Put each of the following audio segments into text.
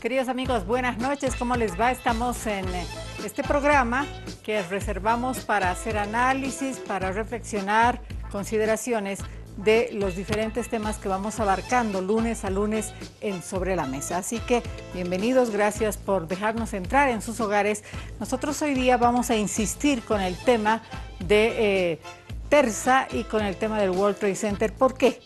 Queridos amigos, buenas noches, ¿cómo les va? Estamos en este programa que reservamos para hacer análisis, para reflexionar, consideraciones de los diferentes temas que vamos abarcando lunes a lunes en Sobre la Mesa. Así que bienvenidos, gracias por dejarnos entrar en sus hogares. Nosotros hoy día vamos a insistir con el tema de Terza y con el tema del World Trade Center. ¿Por qué?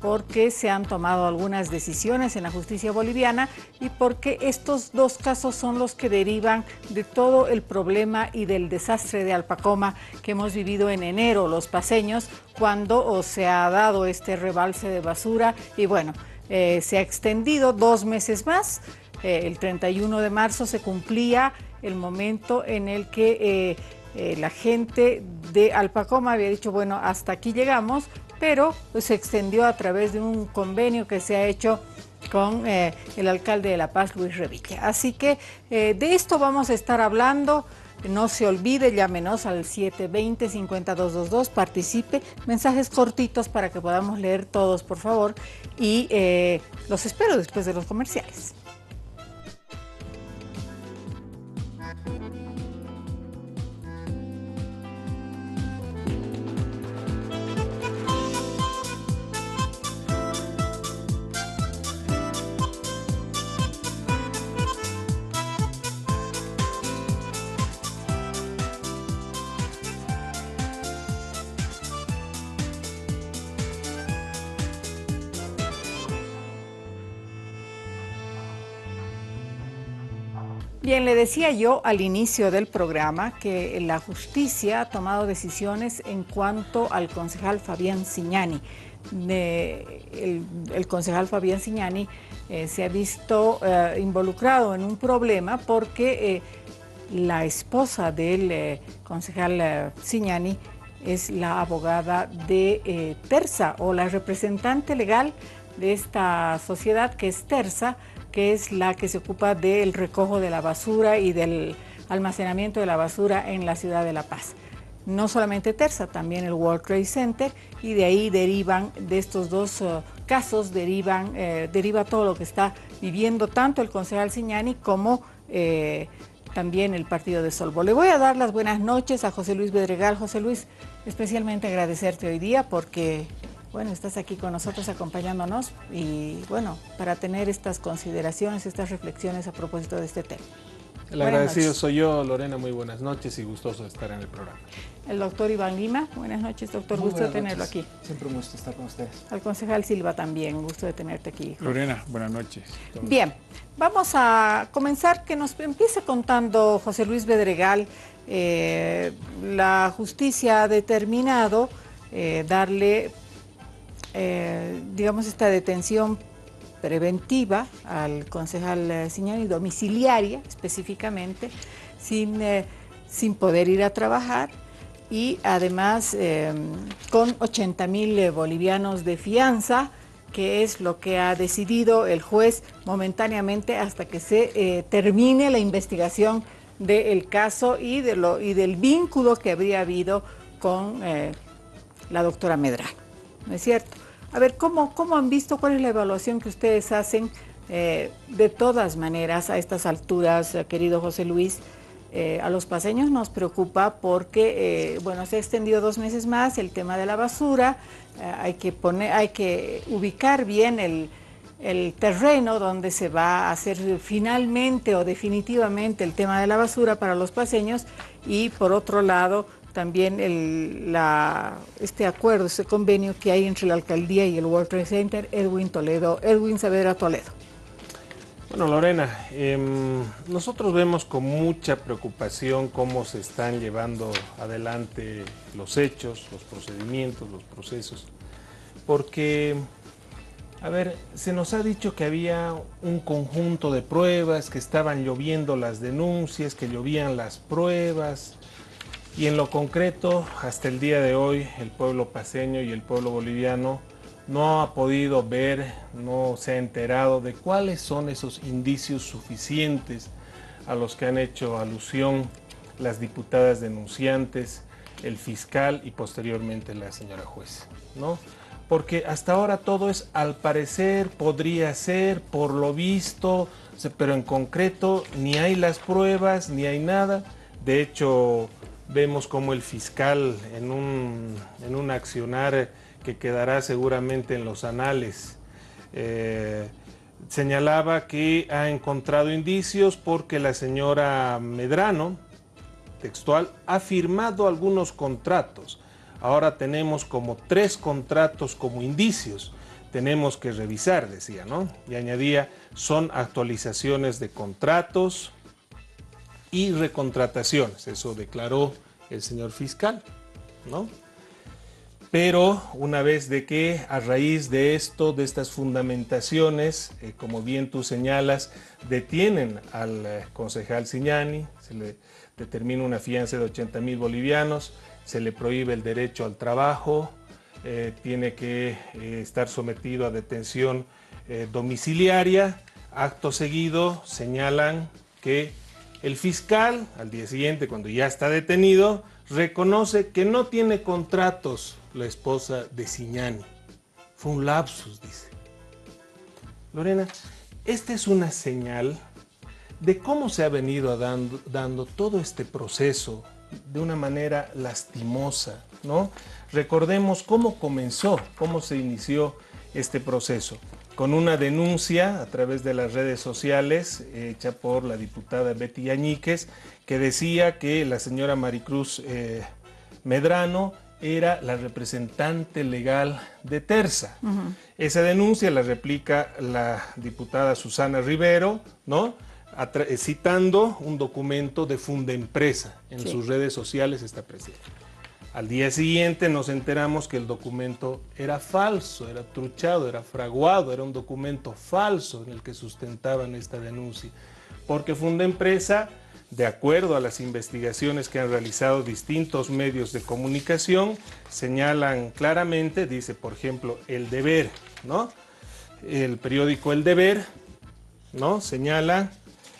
Porque se han tomado algunas decisiones en la justicia boliviana y porque estos dos casos son los que derivan de todo el problema y del desastre de Alpacoma que hemos vivido en enero los paceños, cuando se ha dado este rebalse de basura y bueno, se ha extendido 2 meses más. El 31 de marzo se cumplía el momento en el que la gente de Alpacoma había dicho, bueno, hasta aquí llegamos, pero pues, se extendió a través de un convenio que se ha hecho con el alcalde de La Paz, Luis Revilla. Así que de esto vamos a estar hablando. No se olvide, llámenos al 720-5222, participe, mensajes cortitos para que podamos leer todos, por favor, y los espero después de los comerciales. Bien, le decía yo al inicio del programa que la justicia ha tomado decisiones en cuanto al concejal Fabián Ziñani. El concejal Fabián Ziñani se ha visto involucrado en un problema porque la esposa del concejal Ziñani es la abogada de Terza, o la representante legal de esta sociedad que es Terza, que es la que se ocupa del recojo de la basura y del almacenamiento de la basura en la ciudad de La Paz. No solamente Terza, también el World Trade Center, y de ahí derivan, de estos dos casos, deriva todo lo que está viviendo tanto el concejal Ziñani como también el partido de Solvo. Le voy a dar las buenas noches a José Luis Bedregal. José Luis, especialmente agradecerte hoy día porque bueno, estás aquí con nosotros acompañándonos y bueno, para tener estas consideraciones, estas reflexiones a propósito de este tema. El agradecido soy yo, Lorena, muy buenas noches y gustoso de estar en el programa. El doctor Iván Lima, buenas noches, doctor, gusto de tenerlo aquí. Siempre un gusto estar con ustedes. Al concejal Silva también, gusto de tenerte aquí. Lorena, buenas noches. Bien, vamos a comenzar, que nos empiece contando José Luis Bedregal. La justicia ha determinado darle digamos, esta detención preventiva al concejal Ziñani, domiciliaria específicamente, sin poder ir a trabajar y además con 80.000 bolivianos de fianza, que es lo que ha decidido el juez momentáneamente hasta que se termine la investigación del caso y del vínculo que habría habido con la doctora Medrano. ¿No es cierto? A ver, ¿cómo han visto? ¿Cuál es la evaluación que ustedes hacen? De todas maneras, a estas alturas, querido José Luis, a los paceños nos preocupa porque, bueno, se ha extendido 2 meses más el tema de la basura, hay que ubicar bien el terreno donde se va a hacer finalmente o definitivamente el tema de la basura para los paceños y, por otro lado, también este acuerdo, este convenio que hay entre la alcaldía y el World Trade Center, Edwin Saavedra Toledo. Bueno, Lorena, nosotros vemos con mucha preocupación cómo se están llevando adelante los hechos, los procedimientos, los procesos, porque, a ver, se nos ha dicho que había un conjunto de pruebas, que estaban lloviendo las denuncias, que llovían las pruebas. Y en lo concreto, hasta el día de hoy, el pueblo paceño y el pueblo boliviano no ha podido ver, no se ha enterado de cuáles son esos indicios suficientes a los que han hecho alusión las diputadas denunciantes, el fiscal y posteriormente la señora juez, ¿no? porque hasta ahora todo es al parecer, podría ser, por lo visto, pero en concreto ni hay las pruebas, ni hay nada. De hecho, vemos como el fiscal en un accionar que quedará seguramente en los anales, señalaba que ha encontrado indicios porque la señora Medrano, textual, ha firmado algunos contratos. Ahora tenemos como 3 contratos como indicios. Tenemos que revisar, decía, ¿no? Y añadía, son actualizaciones de contratos y recontrataciones. Eso declaró el señor fiscal, ¿no? Pero una vez de que a raíz de esto, de estas fundamentaciones, como bien tú señalas, detienen al concejal Ziñani, se le determina una fianza de 80.000 bolivianos, se le prohíbe el derecho al trabajo, tiene que estar sometido a detención domiciliaria. Acto seguido señalan que el fiscal, al día siguiente, cuando ya está detenido, reconoce que no tiene contratos la esposa de Ziñani. Fue un lapsus, dice. Lorena, esta es una señal de cómo se ha venido dando todo este proceso de una manera lastimosa, ¿no? Recordemos cómo comenzó, cómo se inició este proceso, con una denuncia a través de las redes sociales hecha por la diputada Betty Yañíquez, que decía que la señora Maricruz Medrano era la representante legal de Terza. Esa denuncia la replica la diputada Susana Rivero, ¿no? Citando un documento de Fundempresa. En sus redes sociales está presente. Al día siguiente nos enteramos que el documento era falso, era truchado, era fraguado, era un documento falso en el que sustentaban esta denuncia. Porque Fundempresa, de acuerdo a las investigaciones que han realizado distintos medios de comunicación, señalan claramente, dice por ejemplo El Deber, ¿no? El periódico El Deber, ¿no? Señala,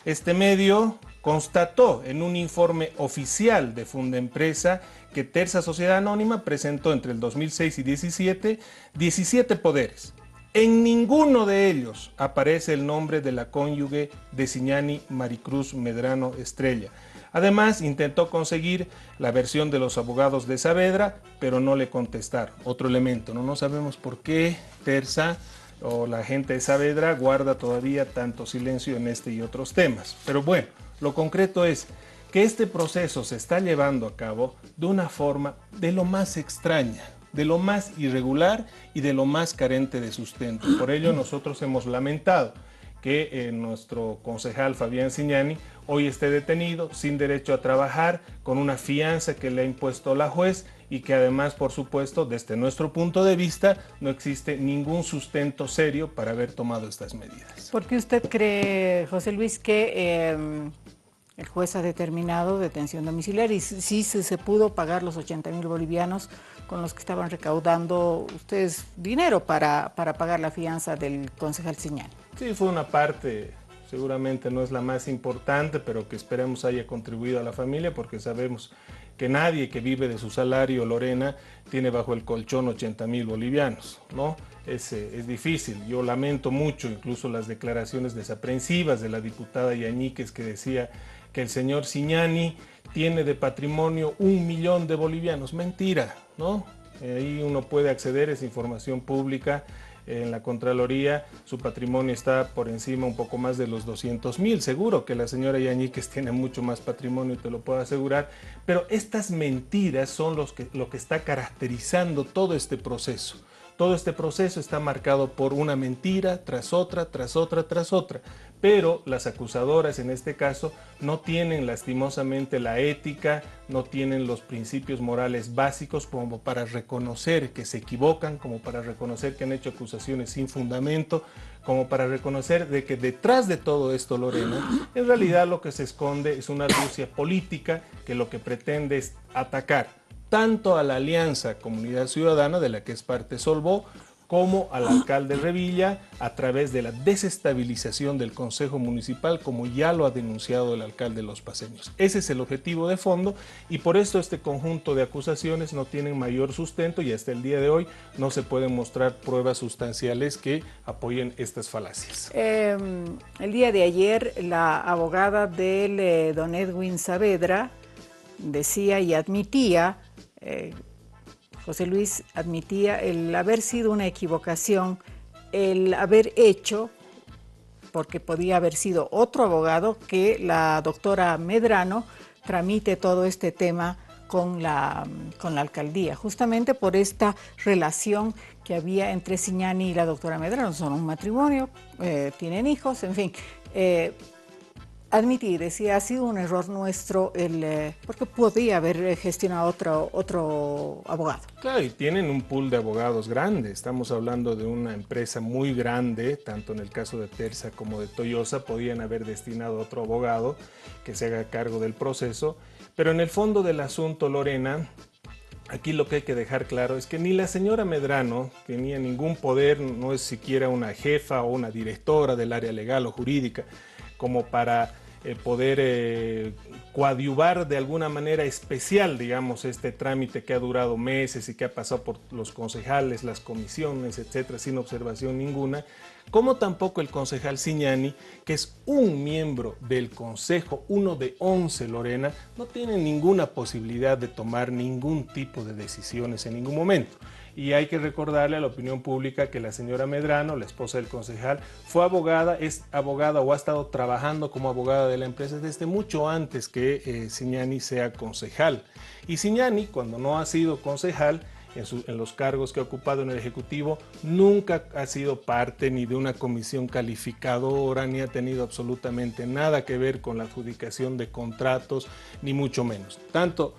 este medio constató en un informe oficial de Fundempresa que Terza Sociedad Anónima presentó entre el 2006 y 17 poderes. En ninguno de ellos aparece el nombre de la cónyuge de Ziñani Maricruz Medrano Estrella. Además, intentó conseguir la versión de los abogados de Saavedra, pero no le contestaron. Otro elemento, no sabemos por qué Terza o la gente de Saavedra guarda todavía tanto silencio en este y otros temas. Pero bueno, lo concreto es que este proceso se está llevando a cabo de una forma de lo más extraña, de lo más irregular y de lo más carente de sustento. Por ello nosotros hemos lamentado que nuestro concejal Fabián Ziñani hoy esté detenido, sin derecho a trabajar, con una fianza que le ha impuesto la juez y que además, por supuesto, desde nuestro punto de vista, no existe ningún sustento serio para haber tomado estas medidas. ¿Por qué usted cree, José Luis, que el juez ha determinado detención domiciliaria y sí se pudo pagar los 80.000 bolivianos con los que estaban recaudando ustedes dinero para pagar la fianza del concejal Ziñani? Sí, fue una parte, seguramente no es la más importante, pero que esperemos haya contribuido a la familia, porque sabemos que nadie que vive de su salario, Lorena, tiene bajo el colchón 80.000 bolivianos, ¿no? Es difícil. Yo lamento mucho incluso las declaraciones desaprensivas de la diputada Yañíquez, que decía que el señor Ziñani tiene de patrimonio 1 millón de bolivianos. Mentira, ¿no? Ahí uno puede acceder a esa información pública. En la Contraloría su patrimonio está por encima un poco más de los 200.000. Seguro que la señora Yañíquez tiene mucho más patrimonio, te lo puedo asegurar, pero estas mentiras son lo que está caracterizando todo este proceso. Todo este proceso está marcado por una mentira tras otra, tras otra, tras otra. Pero las acusadoras en este caso no tienen lastimosamente la ética, no tienen los principios morales básicos como para reconocer que se equivocan, como para reconocer que han hecho acusaciones sin fundamento, como para reconocer de que detrás de todo esto, Lorena, en realidad lo que se esconde es una argucia política que lo que pretende es atacar tanto a la Alianza Comunidad Ciudadana, de la que es parte Solvó, como al alcalde Revilla a través de la desestabilización del Consejo Municipal, como ya lo ha denunciado el alcalde Los Paseños. Ese es el objetivo de fondo y por esto este conjunto de acusaciones no tienen mayor sustento y hasta el día de hoy no se pueden mostrar pruebas sustanciales que apoyen estas falacias. El día de ayer la abogada del don Edwin Saavedra decía y admitía, José Luis admitía el haber sido una equivocación, el haber hecho, porque podía haber sido otro abogado, que la doctora Medrano tramite todo este tema con la alcaldía, justamente por esta relación que había entre Ziñani y la doctora Medrano. Son un matrimonio, tienen hijos, en fin. Admití, decía, ha sido un error nuestro, porque podía haber gestionado otro abogado. Claro, y tienen un pool de abogados grande. Estamos hablando de una empresa muy grande, tanto en el caso de Terza como de Toyosa, podían haber destinado a otro abogado que se haga cargo del proceso. Pero en el fondo del asunto, Lorena, aquí lo que hay que dejar claro es que ni la señora Medrano tenía ningún poder, no es siquiera una jefa o una directora del área legal o jurídica, como para poder coadyuvar de alguna manera especial, digamos, este trámite que ha durado meses y que ha pasado por los concejales, las comisiones, etcétera, sin observación ninguna, como tampoco el concejal Ziñani, que es un miembro del consejo, uno de 11, Lorena, no tiene ninguna posibilidad de tomar ningún tipo de decisiones en ningún momento. Y hay que recordarle a la opinión pública que la señora Medrano, la esposa del concejal, fue abogada, es abogada o ha estado trabajando como abogada de la empresa desde mucho antes que Ziñani sea concejal. Y Ziñani, cuando no ha sido concejal, en los cargos que ha ocupado en el Ejecutivo, nunca ha sido parte ni de una comisión calificadora, ni ha tenido absolutamente nada que ver con la adjudicación de contratos, ni mucho menos. Tanto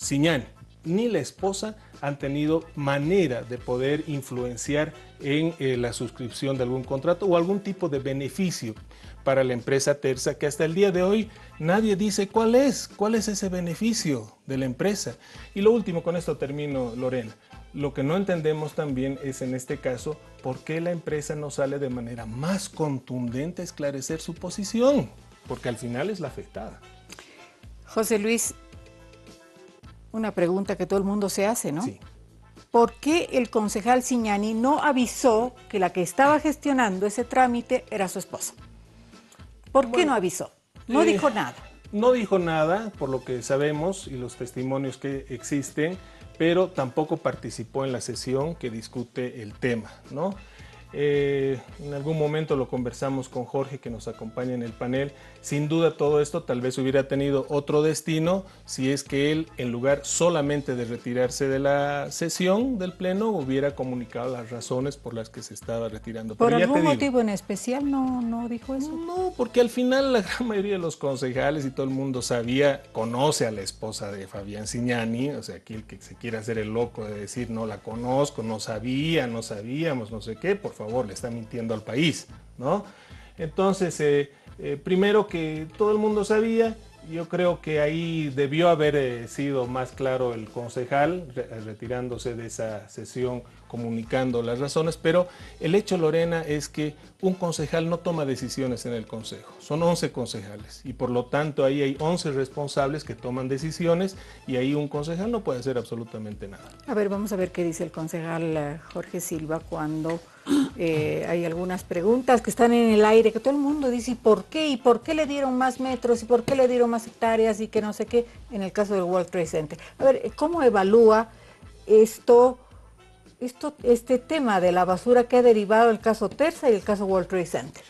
Ziñani ni la esposa han tenido manera de poder influenciar en la suscripción de algún contrato o algún tipo de beneficio para la empresa Terza, que hasta el día de hoy nadie dice cuál es ese beneficio de la empresa. Y lo último, con esto termino, Lorena, lo que no entendemos también es en este caso por qué la empresa no sale de manera más contundente a esclarecer su posición, porque al final es la afectada. José Luis, una pregunta que todo el mundo se hace, ¿no? Sí. ¿Por qué el concejal Ziñani no avisó que la que estaba gestionando ese trámite era su esposa? ¿Por qué no avisó? No dijo nada. No dijo nada, por lo que sabemos y los testimonios que existen, pero tampoco participó en la sesión que discute el tema, ¿no? En algún momento lo conversamos con Jorge, que nos acompaña en el panel. Sin duda todo esto tal vez hubiera tenido otro destino si es que él, en lugar solamente de retirarse de la sesión del pleno, hubiera comunicado las razones por las que se estaba retirando. ¿Por algún motivo en especial no dijo eso? No, porque al final la gran mayoría de los concejales y todo el mundo conoce a la esposa de Fabián Ziñani. O sea, aquí el que se quiera hacer el loco de decir no la conozco, no sabíamos, no sé qué, por favor, le está mintiendo al país, ¿no? Entonces, primero que todo el mundo sabía, yo creo que ahí debió haber sido más claro el concejal, retirándose de esa sesión, comunicando las razones, pero el hecho, Lorena, es que un concejal no toma decisiones en el consejo, son 11 concejales y por lo tanto ahí hay 11 responsables que toman decisiones y ahí un concejal no puede hacer absolutamente nada. A ver, vamos a ver qué dice el concejal Jorge Silva cuando hay algunas preguntas que están en el aire, que todo el mundo dice, ¿y por qué? ¿Y por qué le dieron más metros? ¿Y por qué le dieron más hectáreas? Y que no sé qué, en el caso del World Trade Center. A ver, ¿cómo evalúa este tema de la basura que ha derivado el caso Terza y el caso World Trade Center?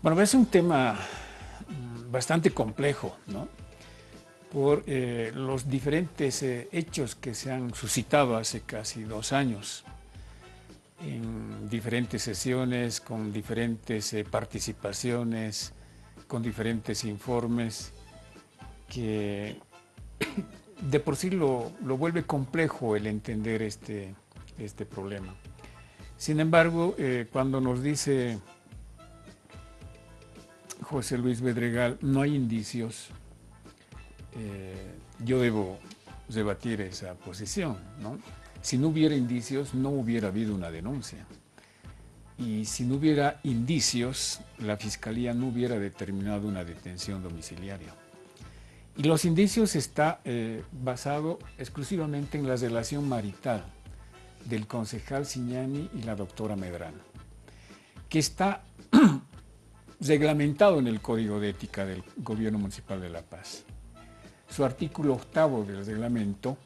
Bueno, es un tema bastante complejo, ¿no? Por los diferentes hechos que se han suscitado hace casi 2 años en diferentes sesiones, con diferentes participaciones, con diferentes informes, que de por sí lo vuelve complejo el entender este problema. Sin embargo, cuando nos dice José Luis Bedregal, no hay indicios, yo debo debatir esa posición, ¿no? Si no hubiera indicios, no hubiera habido una denuncia. Y si no hubiera indicios, la Fiscalía no hubiera determinado una detención domiciliaria. Y los indicios está basado exclusivamente en la relación marital del concejal Cignani y la doctora Medrano, que está reglamentado en el Código de Ética del Gobierno Municipal de La Paz. Su artículo 8 del reglamento,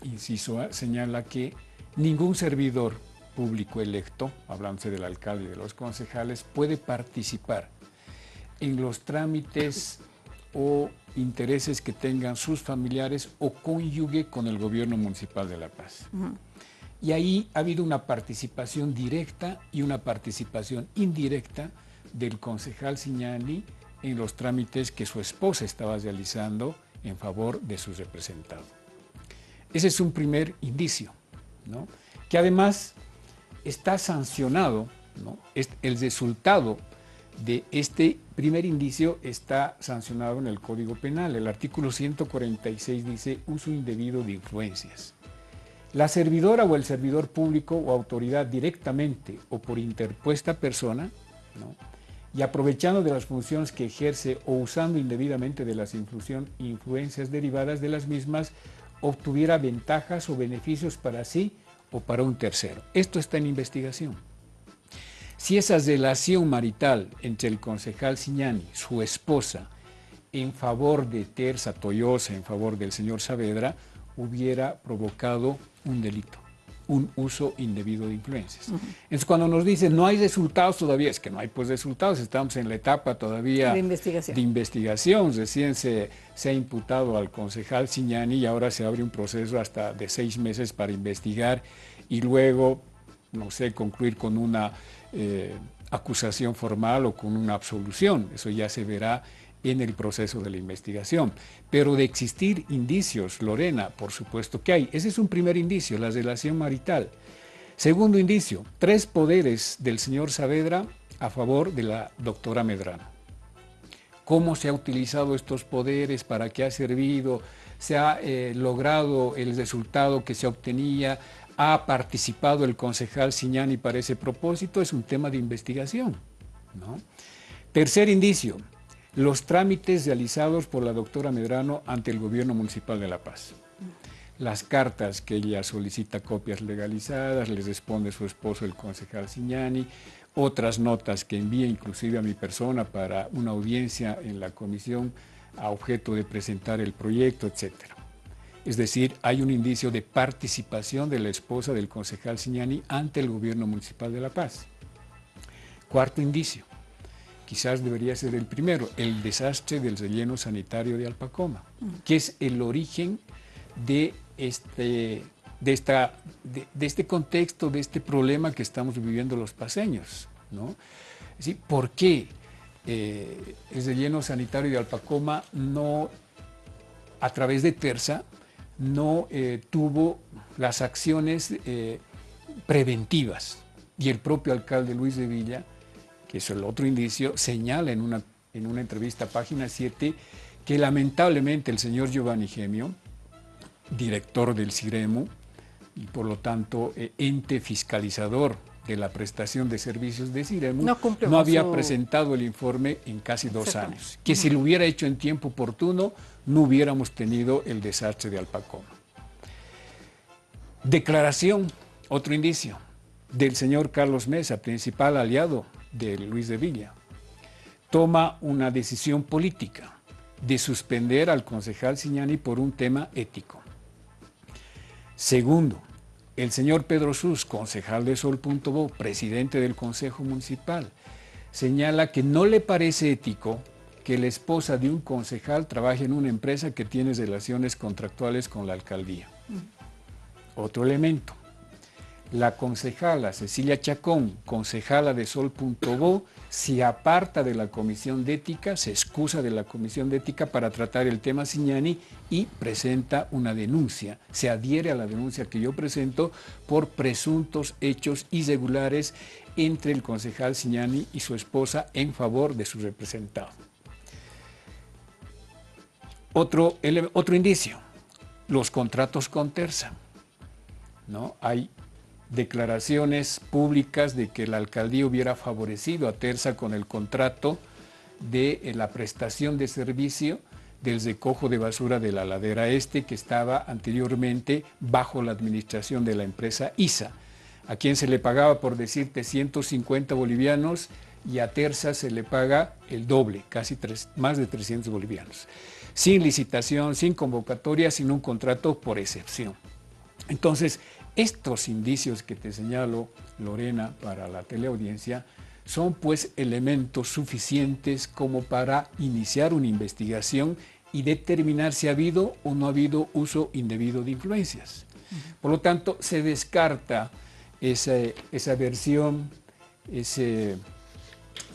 inciso A, señala que ningún servidor público electo, hablándose del alcalde y de los concejales, puede participar en los trámites o intereses que tengan sus familiares o cónyuge con el Gobierno Municipal de La Paz. Y ahí ha habido una participación directa y una participación indirecta del concejal Cignani en los trámites que su esposa estaba realizando en favor de su representado. Ese es un primer indicio, ¿no? Que además está sancionado, ¿no? El resultado de este primer indicio está sancionado en el Código Penal. El artículo 146 dice uso indebido de influencias. La servidora o el servidor público o autoridad directamente o por interpuesta persona, ¿no? Y aprovechando de las funciones que ejerce o usando indebidamente de las influencias derivadas de las mismas, obtuviera ventajas o beneficios para sí o para un tercero. Esto está en investigación. Si esa relación marital entre el concejal Cignani, su esposa, en favor de Teresa Tollosa, en favor del señor Saavedra, hubiera provocado un delito, un uso indebido de influencias. Entonces, cuando nos dicen no hay resultados todavía, es que no hay pues resultados, estamos en la etapa todavía de investigación. Recién se ha imputado al concejal Cignani y ahora se abre un proceso hasta de 6 meses para investigar y luego, no sé, concluir con una acusación formal o con una absolución. Eso ya se verá en el proceso de la investigación. Pero de existir indicios, Lorena, por supuesto que hay. Ese es un primer indicio, la relación marital. Segundo indicio, 3 poderes del señor Saavedra a favor de la doctora Medrano. ¿Cómo se ha utilizado estos poderes? ¿Para qué ha servido? ¿Se ha logrado el resultado que se obtenía? ¿Ha participado el concejal Cignani para ese propósito? Es un tema de investigación, ¿no? Tercer indicio, los trámites realizados por la doctora Medrano ante el Gobierno Municipal de La Paz. Las cartas que ella solicita copias legalizadas, le responde su esposo, el concejal Cignani, otras notas que envía inclusive a mi persona para una audiencia en la comisión a objeto de presentar el proyecto, etcétera. Es decir, hay un indicio de participación de la esposa del concejal Cignani ante el Gobierno Municipal de La Paz. Cuarto indicio, quizás debería ser el primero, el desastre del relleno sanitario de Alpacoma, que es el origen de este contexto, de este problema que estamos viviendo los paceños, ¿no? Es decir, ¿por qué el relleno sanitario de Alpacoma no, a través de Tersa, no tuvo las acciones preventivas? Y el propio alcalde Luis de Villa, que es el otro indicio, señala en una entrevista a Página 7 que lamentablemente el señor Giovanni Gemio, director del CIREMU y por lo tanto ente fiscalizador de la prestación de servicios de CIREMU, no había presentado el informe en casi 2 años. Que si lo hubiera hecho en tiempo oportuno, no hubiéramos tenido el desastre de Alpacoma. Declaración, otro indicio, del señor Carlos Mesa, principal aliado de Luis de Villa. Toma una decisión política de suspender al concejal Cignani por un tema ético. Segundo, el señor Pedro Sus, concejal de Sol.bo, presidente del Consejo Municipal, señala que no le parece ético que la esposa de un concejal trabaje en una empresa que tiene relaciones contractuales con la alcaldía. Otro elemento, la concejala Cecilia Chacón, concejala de Sol.bo, se aparta de la Comisión de Ética, se excusa de la Comisión de Ética para tratar el tema Cignani y presenta una denuncia, se adhiere a la denuncia que yo presento por presuntos hechos irregulares entre el concejal Cignani y su esposa en favor de su representado. Otro indicio, los contratos con Tersa. ¿no? Hay declaraciones públicas de que la alcaldía hubiera favorecido a Terza con el contrato de la prestación de servicio del recojo de basura de la ladera este, que estaba anteriormente bajo la administración de la empresa ISA, a quien se le pagaba, por decirte, 150 bolivianos, y a Terza se le paga el doble, más de 300 bolivianos, sin licitación, sin convocatoria, sin un contrato por excepción. Entonces, estos indicios que te señalo, Lorena, para la teleaudiencia, son pues elementos suficientes como para iniciar una investigación y determinar si ha habido o no ha habido uso indebido de influencias. Por lo tanto, se descarta esa versión, ese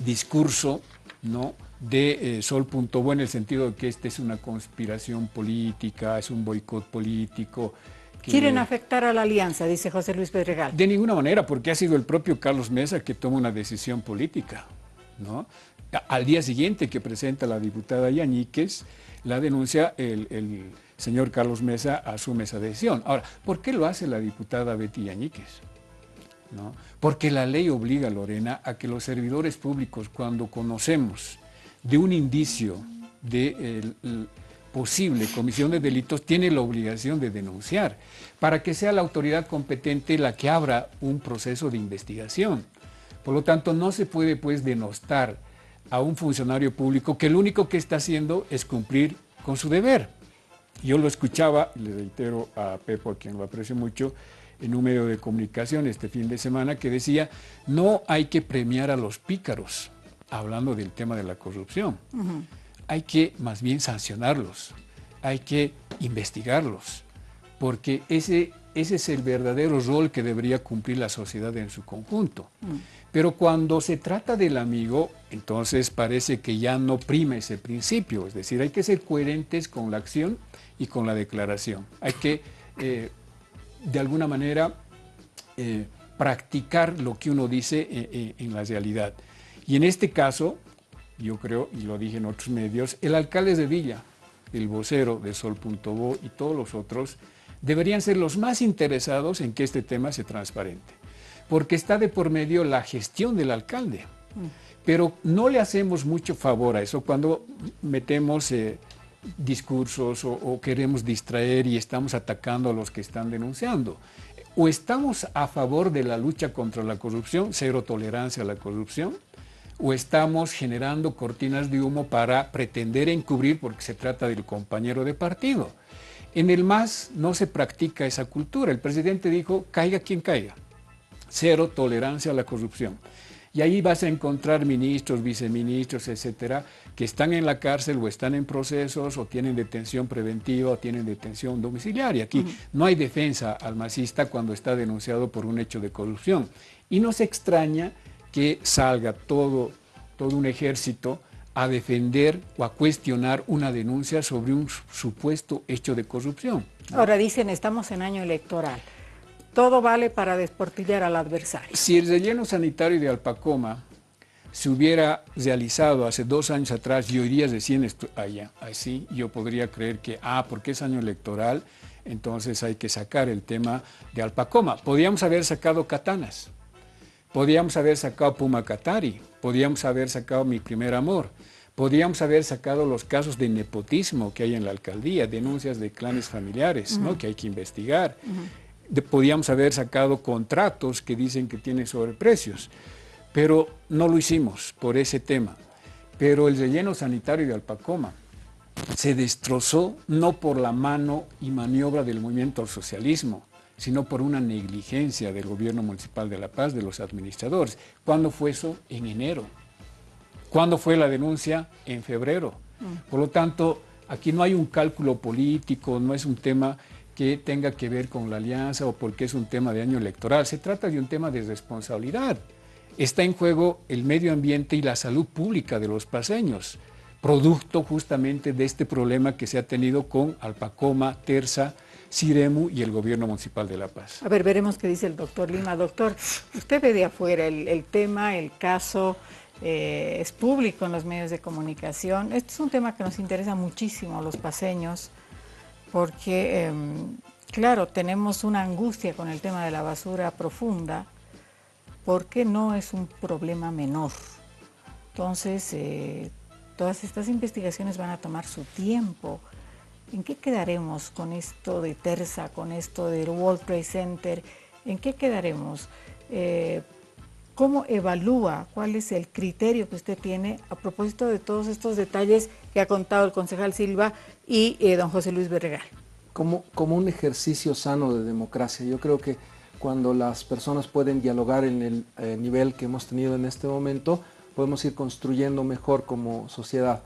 discurso, ¿no?, de Sol.bo, en el sentido de que esta es una conspiración política, es un boicot político. ¿Quieren afectar a la alianza?, dice José Luis Pedregal. De ninguna manera, porque ha sido el propio Carlos Mesa que toma una decisión política, ¿no? Al día siguiente que presenta la diputada Yañíquez la denuncia, el señor Carlos Mesa asume esa decisión. Ahora, ¿por qué lo hace la diputada Betty Yañíquez? ¿No? Porque la ley obliga, Lorena, a que los servidores públicos, cuando conocemos de un indicio de posible comisión de delitos, tiene la obligación de denunciar, para que sea la autoridad competente la que abra un proceso de investigación. Por lo tanto, no se puede pues denostar a un funcionario público que lo único que está haciendo es cumplir con su deber. Yo lo escuchaba, le reitero a Pepo, a quien lo aprecio mucho, en un medio de comunicación este fin de semana, que decía: no hay que premiar a los pícaros, hablando del tema de la corrupción. Hay que más bien sancionarlos, hay que investigarlos, porque ese es el verdadero rol que debería cumplir la sociedad en su conjunto. Pero cuando se trata del amigo, entonces parece que ya no prima ese principio, es decir, hay que ser coherentes con la acción y con la declaración. Hay que, de alguna manera, practicar lo que uno dice en la realidad. Y en este caso, yo creo, y lo dije en otros medios, el alcalde de Villa, el vocero de Sol.bo y todos los otros deberían ser los más interesados en que este tema se transparente, porque está de por medio la gestión del alcalde. Pero no le hacemos mucho favor a eso cuando metemos discursos o queremos distraer y estamos atacando a los que están denunciando. O estamos a favor de la lucha contra la corrupción, cero tolerancia a la corrupción, o estamos generando cortinas de humo para pretender encubrir porque se trata del compañero de partido. En el MAS no se practica esa cultura. El presidente dijo: caiga quien caiga, cero tolerancia a la corrupción. Y ahí vas a encontrar ministros, viceministros, etcétera, que están en la cárcel o están en procesos o tienen detención preventiva o tienen detención domiciliaria. Aquí no hay defensa al masista cuando está denunciado por un hecho de corrupción. Y no se extraña que salga todo un ejército a defender o a cuestionar una denuncia sobre un supuesto hecho de corrupción. Ahora dicen, estamos en año electoral. Todo vale para desportillar al adversario. Si el relleno sanitario de Alpacoma se hubiera realizado hace 2 años atrás y hoy día recién allá, así yo podría creer que, porque es año electoral, entonces hay que sacar el tema de Alpacoma. Podíamos haber sacado Katanas, podíamos haber sacado Pumacatari, podíamos haber sacado Mi Primer Amor, podíamos haber sacado los casos de nepotismo que hay en la alcaldía, denuncias de clanes familiares, ¿no?, que hay que investigar. Podíamos haber sacado contratos que dicen que tienen sobreprecios, pero no lo hicimos por ese tema. Pero el relleno sanitario de Alpacoma se destrozó no por la mano y maniobra del movimiento al socialismo, sino por una negligencia del gobierno municipal de La Paz, de los administradores. ¿Cuándo fue eso? En enero. ¿Cuándo fue la denuncia? En febrero. Por lo tanto, aquí no hay un cálculo político, no es un tema que tenga que ver con la alianza o porque es un tema de año electoral. Se trata de un tema de responsabilidad. Está en juego el medio ambiente y la salud pública de los paceños, producto justamente de este problema que se ha tenido con Alpacoma, Terza, Siremu y el gobierno municipal de La Paz. A ver, veremos qué dice el doctor Lima. Doctor, usted ve de afuera el tema, el caso, es público en los medios de comunicación. Este es un tema que nos interesa muchísimo a los paceños, porque Claro, tenemos una angustia con el tema de la basura profunda, porque no es un problema menor. Entonces, todas estas investigaciones van a tomar su tiempo. ¿En qué quedaremos con esto de Terza, con esto del World Trade Center? ¿En qué quedaremos? ¿Cómo evalúa? ¿Cuál es el criterio que usted tiene a propósito de todos estos detalles que ha contado el concejal Silva y don José Luis Berregal? Como un ejercicio sano de democracia. Yo creo que cuando las personas pueden dialogar en el nivel que hemos tenido en este momento, podemos ir construyendo mejor como sociedad.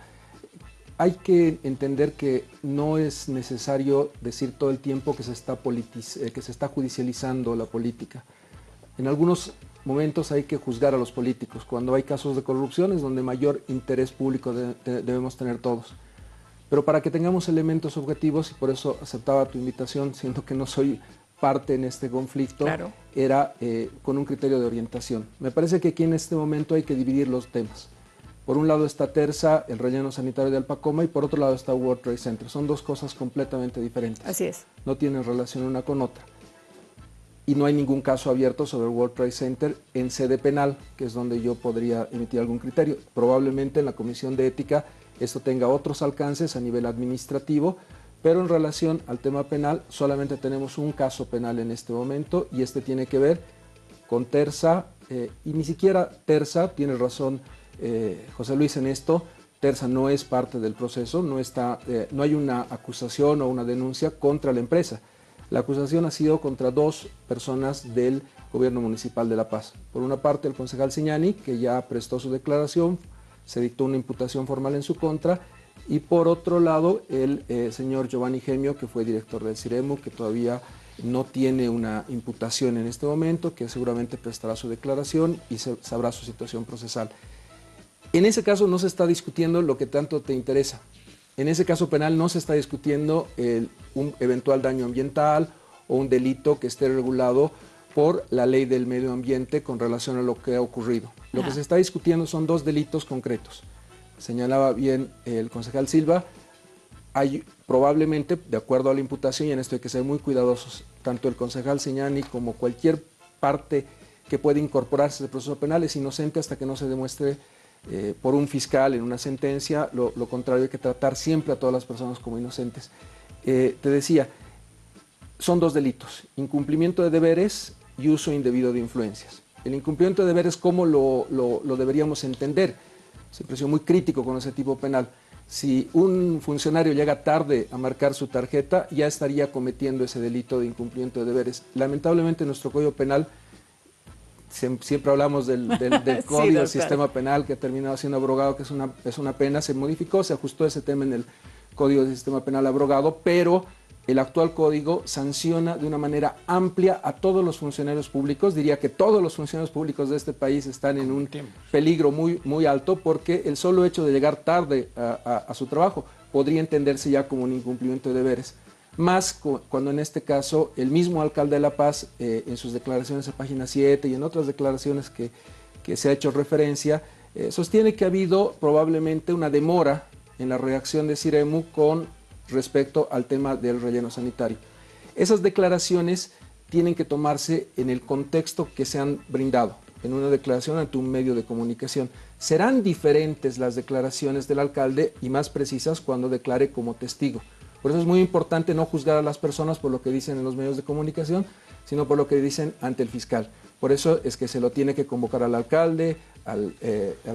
Hay que entender que no es necesario decir todo el tiempo que se está judicializando la política. En algunos momentos hay que juzgar a los políticos. Cuando hay casos de corrupción es donde mayor interés público debemos tener todos. Pero para que tengamos elementos objetivos, y por eso aceptaba tu invitación, siendo que no soy parte en este conflicto, claro, era con un criterio de orientación. Me parece que aquí en este momento hay que dividir los temas. Por un lado está Terza, el relleno sanitario de Alpacoma, y por otro lado está World Trade Center. Son dos cosas completamente diferentes. Así es. No tienen relación una con otra. Y no hay ningún caso abierto sobre el World Trade Center en sede penal, que es donde yo podría emitir algún criterio. Probablemente en la Comisión de Ética esto tenga otros alcances a nivel administrativo, pero en relación al tema penal solamente tenemos un caso penal en este momento, y este tiene que ver con Terza, y ni siquiera Terza, tiene razón José Luis en esto. Terza no es parte del proceso, no hay una acusación o una denuncia contra la empresa. La acusación ha sido contra dos personas del gobierno municipal de La Paz. Por una parte, el concejal Signani, que ya prestó su declaración, se dictó una imputación formal en su contra, y por otro lado, el señor Giovanni Gemio, que fue director del Ciremu, que todavía no tiene una imputación en este momento, que seguramente prestará su declaración y sabrá su situación procesal. En ese caso no se está discutiendo lo que tanto te interesa. En ese caso penal no se está discutiendo un eventual daño ambiental o un delito que esté regulado por la ley del medio ambiente con relación a lo que ha ocurrido. Lo que se está discutiendo son dos delitos concretos. Señalaba bien el concejal Silva, hay probablemente, de acuerdo a la imputación, y en esto hay que ser muy cuidadosos, tanto el concejal Signani como cualquier parte que puede incorporarse al proceso penal es inocente hasta que no se demuestre por un fiscal en una sentencia lo contrario. Hay que tratar siempre a todas las personas como inocentes. Te decía, son dos delitos: incumplimiento de deberes y uso indebido de influencias. El incumplimiento de deberes, ¿cómo lo deberíamos entender? Siempre he sido muy crítico con ese tipo penal. Si un funcionario llega tarde a marcar su tarjeta, ya estaría cometiendo ese delito de incumplimiento de deberes. Lamentablemente, nuestro Código Penal, siempre hablamos del Código del Sistema Penal, que ha terminado siendo abrogado, que es una pena. Se modificó, se ajustó ese tema en el Código del Sistema Penal abrogado, pero el actual código sanciona de una manera amplia a todos los funcionarios públicos. Diría que todos los funcionarios públicos de este país están en un peligro muy, muy alto, porque el solo hecho de llegar tarde a su trabajo podría entenderse ya como un incumplimiento de deberes. Más cuando en este caso el mismo alcalde de La Paz, en sus declaraciones a página 7 y en otras declaraciones que se ha hecho referencia, sostiene que ha habido probablemente una demora en la reacción de Ciremu con respecto al tema del relleno sanitario. Esas declaraciones tienen que tomarse en el contexto que se han brindado, en una declaración ante un medio de comunicación. Serán diferentes las declaraciones del alcalde y más precisas cuando declare como testigo. Por eso es muy importante no juzgar a las personas por lo que dicen en los medios de comunicación, sino por lo que dicen ante el fiscal. Por eso es que se lo tiene que convocar al alcalde, al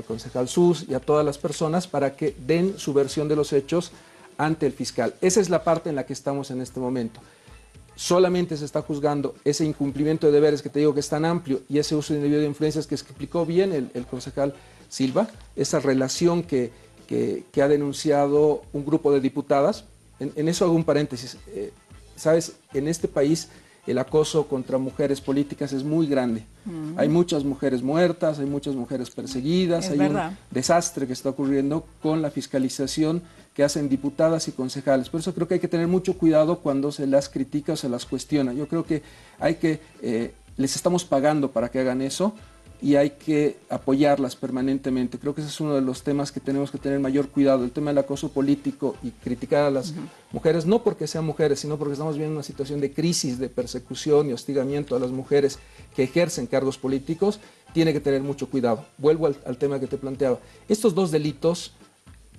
concejal Sus y a todas las personas para que den su versión de los hechos ante el fiscal. Esa es la parte en la que estamos en este momento. Solamente se está juzgando ese incumplimiento de deberes que te digo que es tan amplio, y ese uso indebido de influencias que explicó bien el concejal Silva, esa relación que ha denunciado un grupo de diputadas. En eso hago un paréntesis. Sabes, en este país el acoso contra mujeres políticas es muy grande. Hay muchas mujeres muertas, hay muchas mujeres perseguidas, hay un desastre que está ocurriendo con la fiscalización que hacen diputadas y concejales. Por eso creo que hay que tener mucho cuidado cuando se las critica o se las cuestiona. Yo creo que les estamos pagando para que hagan eso, y hay que apoyarlas permanentemente. Creo que ese es uno de los temas que tenemos que tener mayor cuidado, el tema del acoso político y criticar a las mujeres, no porque sean mujeres, sino porque estamos viendo una situación de crisis, de persecución y hostigamiento a las mujeres que ejercen cargos políticos. Tiene que tener mucho cuidado. Vuelvo al tema que te planteaba. Estos dos delitos,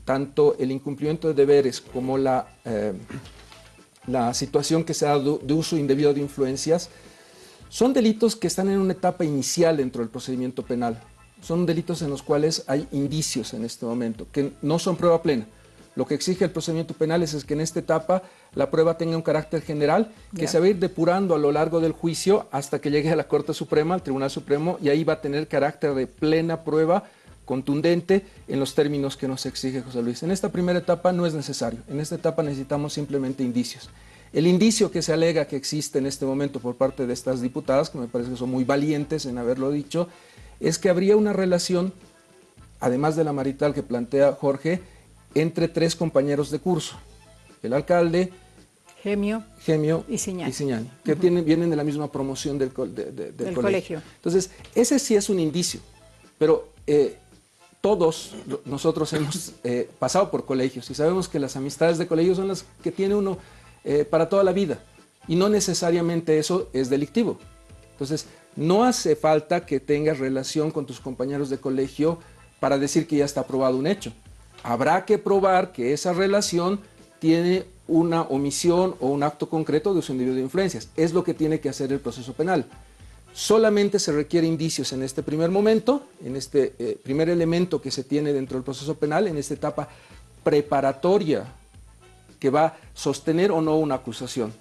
tanto el incumplimiento de deberes como la situación que se ha dado de uso indebido de influencias, son delitos que están en una etapa inicial dentro del procedimiento penal. Son delitos en los cuales hay indicios en este momento, que no son prueba plena. Lo que exige el procedimiento penal es que en esta etapa la prueba tenga un carácter general, que se va a ir depurando a lo largo del juicio hasta que llegue a la Corte Suprema, al Tribunal Supremo, y ahí va a tener carácter de plena prueba contundente en los términos que nos exige José Luis. En esta primera etapa no es necesario. En esta etapa necesitamos simplemente indicios. El indicio que se alega que existe en este momento por parte de estas diputadas, que me parece que son muy valientes en haberlo dicho, es que habría una relación, además de la marital que plantea Jorge, entre tres compañeros de curso, el alcalde, Gemio y Siñani, que vienen de la misma promoción del colegio. Entonces, ese sí es un indicio, pero todos nosotros hemos pasado por colegios y sabemos que las amistades de colegio son las que tiene uno para toda la vida, y no necesariamente eso es delictivo. Entonces, no hace falta que tengas relación con tus compañeros de colegio para decir que ya está probado un hecho. Habrá que probar que esa relación tiene una omisión o un acto concreto de uso indebido de influencias. Es lo que tiene que hacer el proceso penal. Solamente se requiere indicios en este primer momento, en este primer elemento que se tiene dentro del proceso penal, en esta etapa preparatoria que va a sostener o no una acusación.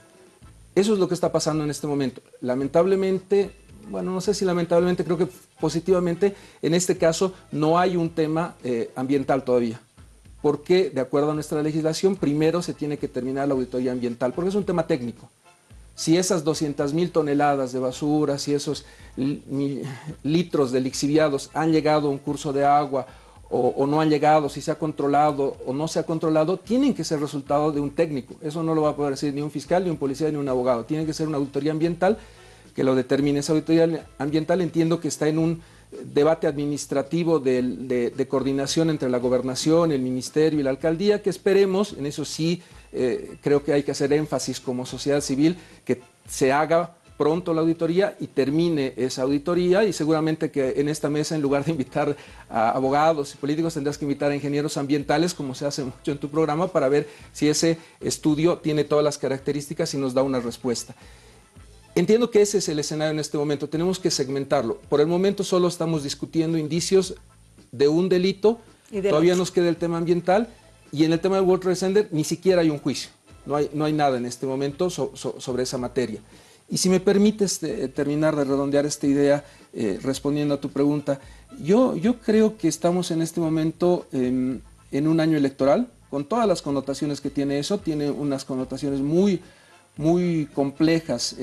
Eso es lo que está pasando en este momento. Lamentablemente, bueno, no sé si lamentablemente, creo que positivamente, en este caso no hay un tema ambiental todavía. Porque, de acuerdo a nuestra legislación, primero se tiene que terminar la auditoría ambiental, porque es un tema técnico. Si esas 200.000 toneladas de basura, si esos litros de lixiviados han llegado a un curso de agua o no han llegado, si se ha controlado o no se ha controlado, tienen que ser resultado de un técnico. Eso no lo va a poder decir ni un fiscal, ni un policía, ni un abogado. Tiene que ser una auditoría ambiental que lo determine. Esa auditoría ambiental entiendo que está en un debate administrativo de coordinación entre la gobernación, el ministerio y la alcaldía, que esperemos, en eso sí creo que hay que hacer énfasis como sociedad civil, que se haga pronto la auditoría y termine esa auditoría, y seguramente que en esta mesa, en lugar de invitar a abogados y políticos, tendrás que invitar a ingenieros ambientales, como se hace mucho en tu programa, para ver si ese estudio tiene todas las características y nos da una respuesta. Entiendo que ese es el escenario en este momento, tenemos que segmentarlo. Por el momento solo estamos discutiendo indicios de un delito, todavía nos queda el tema ambiental, y en el tema del World Trade Center ni siquiera hay un juicio, no hay nada en este momento sobre esa materia. Y si me permites terminar de redondear esta idea respondiendo a tu pregunta, yo creo que estamos en este momento en un año electoral, con todas las connotaciones que tiene eso, tiene unas connotaciones muy complejas,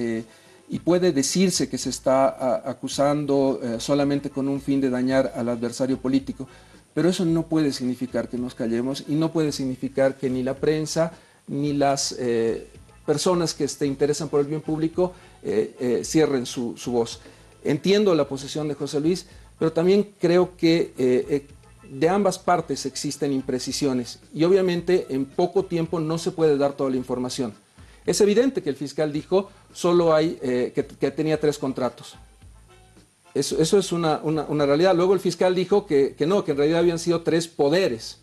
y puede decirse que se está acusando solamente con un fin de dañar al adversario político, pero eso no puede significar que nos callemos, y no puede significar que ni la prensa ni las personas que se interesan por el bien público cierren su voz. Entiendo la posición de José Luis, pero también creo que de ambas partes existen imprecisiones, y obviamente en poco tiempo no se puede dar toda la información. Es evidente que el fiscal dijo solo hay que tenía 3 contratos. Eso es una realidad. Luego el fiscal dijo que no, que en realidad habían sido 3 poderes.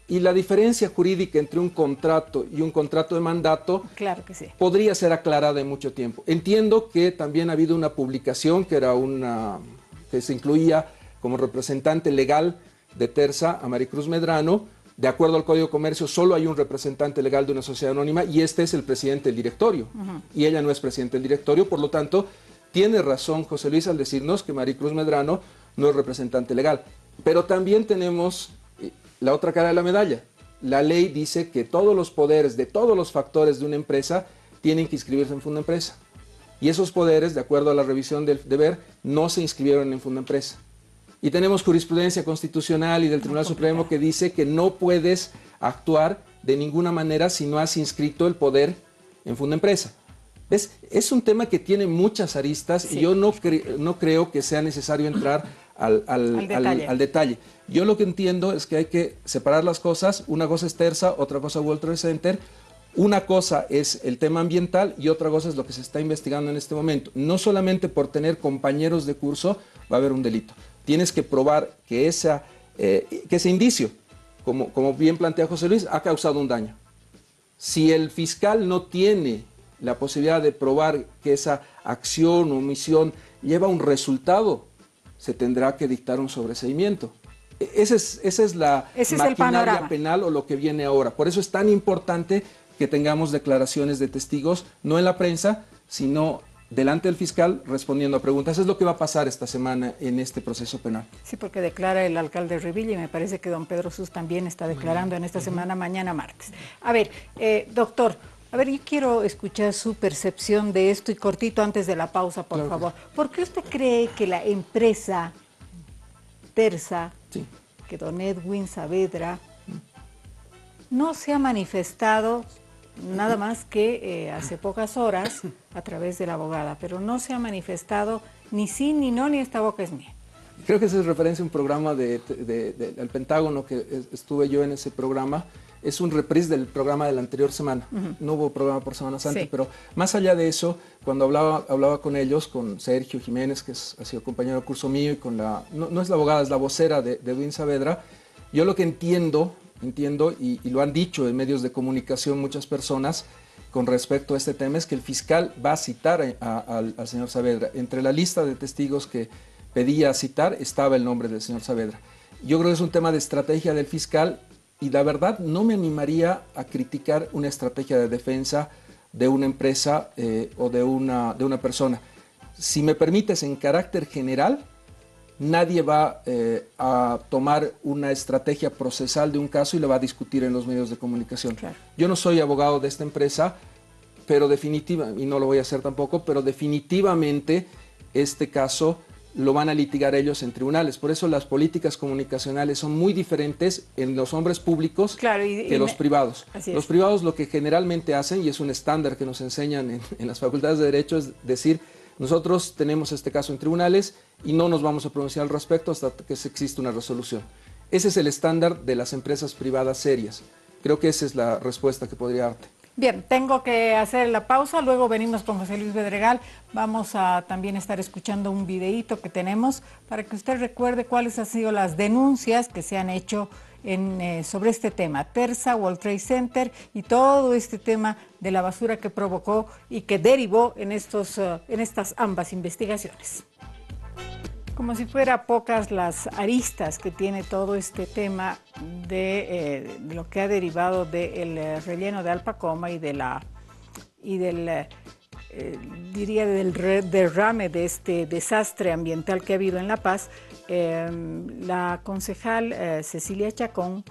Y la diferencia jurídica entre un contrato y un contrato de mandato, claro que sí, podría ser aclarada en mucho tiempo. Entiendo que también ha habido una publicación que se incluía como representante legal de Terza a Maricruz Medrano. De acuerdo al Código de Comercio, solo hay un representante legal de una sociedad anónima, y este es el presidente del directorio. Y ella no es presidente del directorio, por lo tanto, tiene razón José Luis al decirnos que Maricruz Medrano no es representante legal. Pero también tenemos la otra cara de la medalla. La ley dice que todos los poderes de todos los factores de una empresa tienen que inscribirse en Fundempresa. Y esos poderes, de acuerdo a la revisión del deber, no se inscribieron en Fundempresa. Y tenemos jurisprudencia constitucional y del Tribunal Supremo que dice que no puedes actuar de ninguna manera si no has inscrito el poder en Fundempresa. Es un tema que tiene muchas aristas, sí, y yo no creo que sea necesario entrar al detalle. Yo lo que entiendo es que hay que separar las cosas. Una cosa es Tersa, otra cosa World Trade Center. Una cosa es el tema ambiental y otra cosa es lo que se está investigando en este momento. No solamente por tener compañeros de curso va a haber un delito. Tienes que probar que ese indicio, como bien plantea José Luis, ha causado un daño. Si el fiscal no tiene la posibilidad de probar que esa acción o omisión lleva un resultado, se tendrá que dictar un sobreseimiento. Esa es la maquinaria penal o lo que viene ahora. Por eso es tan importante que tengamos declaraciones de testigos, no en la prensa, sino delante del fiscal respondiendo a preguntas. Eso es lo que va a pasar esta semana en este proceso penal. Sí, porque declara el alcalde Revilla y me parece que don Pedro Sus también está declarando en esta semana, mañana martes. A ver, doctor, yo quiero escuchar su percepción de esto y cortito antes de la pausa, por favor. ¿Por qué usted cree que la empresa Tersa, que don Edwin Saavedra, no se ha manifestado nada más que hace pocas horas a través de la abogada, pero no se ha manifestado ni sí, ni no, ni esta boca es mía? Creo que esa es referencia a un programa del Pentágono, que estuve yo en ese programa. Es un reprise del programa de la anterior semana. No hubo programa por Semana Santa, pero más allá de eso, cuando hablaba con ellos, con Sergio Jiménez, que ha sido compañero de curso mío, y con no es la abogada, es la vocera de Edwin Saavedra, yo lo que entiendo, y lo han dicho en medios de comunicación muchas personas con respecto a este tema, es que el fiscal va a citar al señor Saavedra. Entre la lista de testigos que pedía citar estaba el nombre del señor Saavedra. Yo creo que es un tema de estrategia del fiscal, y la verdad no me animaría a criticar una estrategia de defensa de una empresa o de una persona. Si me permites, en carácter general, nadie va a tomar una estrategia procesal de un caso y la va a discutir en los medios de comunicación. Claro. Yo no soy abogado de esta empresa, pero definitivamente, y no lo voy a hacer tampoco, pero definitivamente este caso lo van a litigar ellos en tribunales. Por eso las políticas comunicacionales son muy diferentes en los hombres públicos que los privados. Los privados lo que generalmente hacen, y es un estándar que nos enseñan en las facultades de Derecho, es decir, nosotros tenemos este caso en tribunales y no nos vamos a pronunciar al respecto hasta que exista una resolución. Ese es el estándar de las empresas privadas serias. Creo que esa es la respuesta que podría darte. Bien, tengo que hacer la pausa, luego venimos con José Luis Bedregal. Vamos a también estar escuchando un videíto que tenemos para que usted recuerde cuáles han sido las denuncias que se han hecho sobre este tema, Tersa, World Trade Center y todo este tema de la basura que provocó y que derivó en estas ambas investigaciones. Como si fuera pocas las aristas que tiene todo este tema de lo que ha derivado del relleno de Alpacoma y del derrame de este desastre ambiental que ha habido en La Paz. La concejal Cecilia Chacón,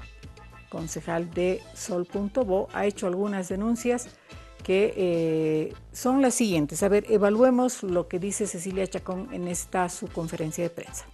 concejal de Sol.bo, ha hecho algunas denuncias que son las siguientes. A ver, evaluemos lo que dice Cecilia Chacón en su conferencia de prensa.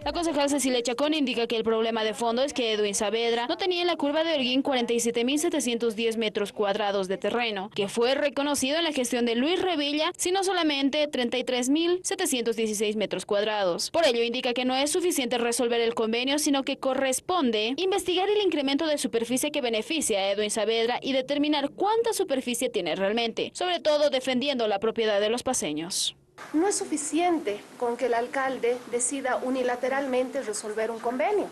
La concejal Cecilia Chacón indica que el problema de fondo es que Edwin Saavedra no tenía en la curva de Holguín 47.710 metros cuadrados de terreno, que fue reconocido en la gestión de Luis Revilla, sino solamente 33.716 metros cuadrados. Por ello indica que no es suficiente resolver el convenio, sino que corresponde investigar el incremento de superficie que beneficia a Edwin Saavedra y determinar cuánta superficie tiene realmente, sobre todo defendiendo la propiedad de los paceños. No es suficiente con que el alcalde decida unilateralmente resolver un convenio.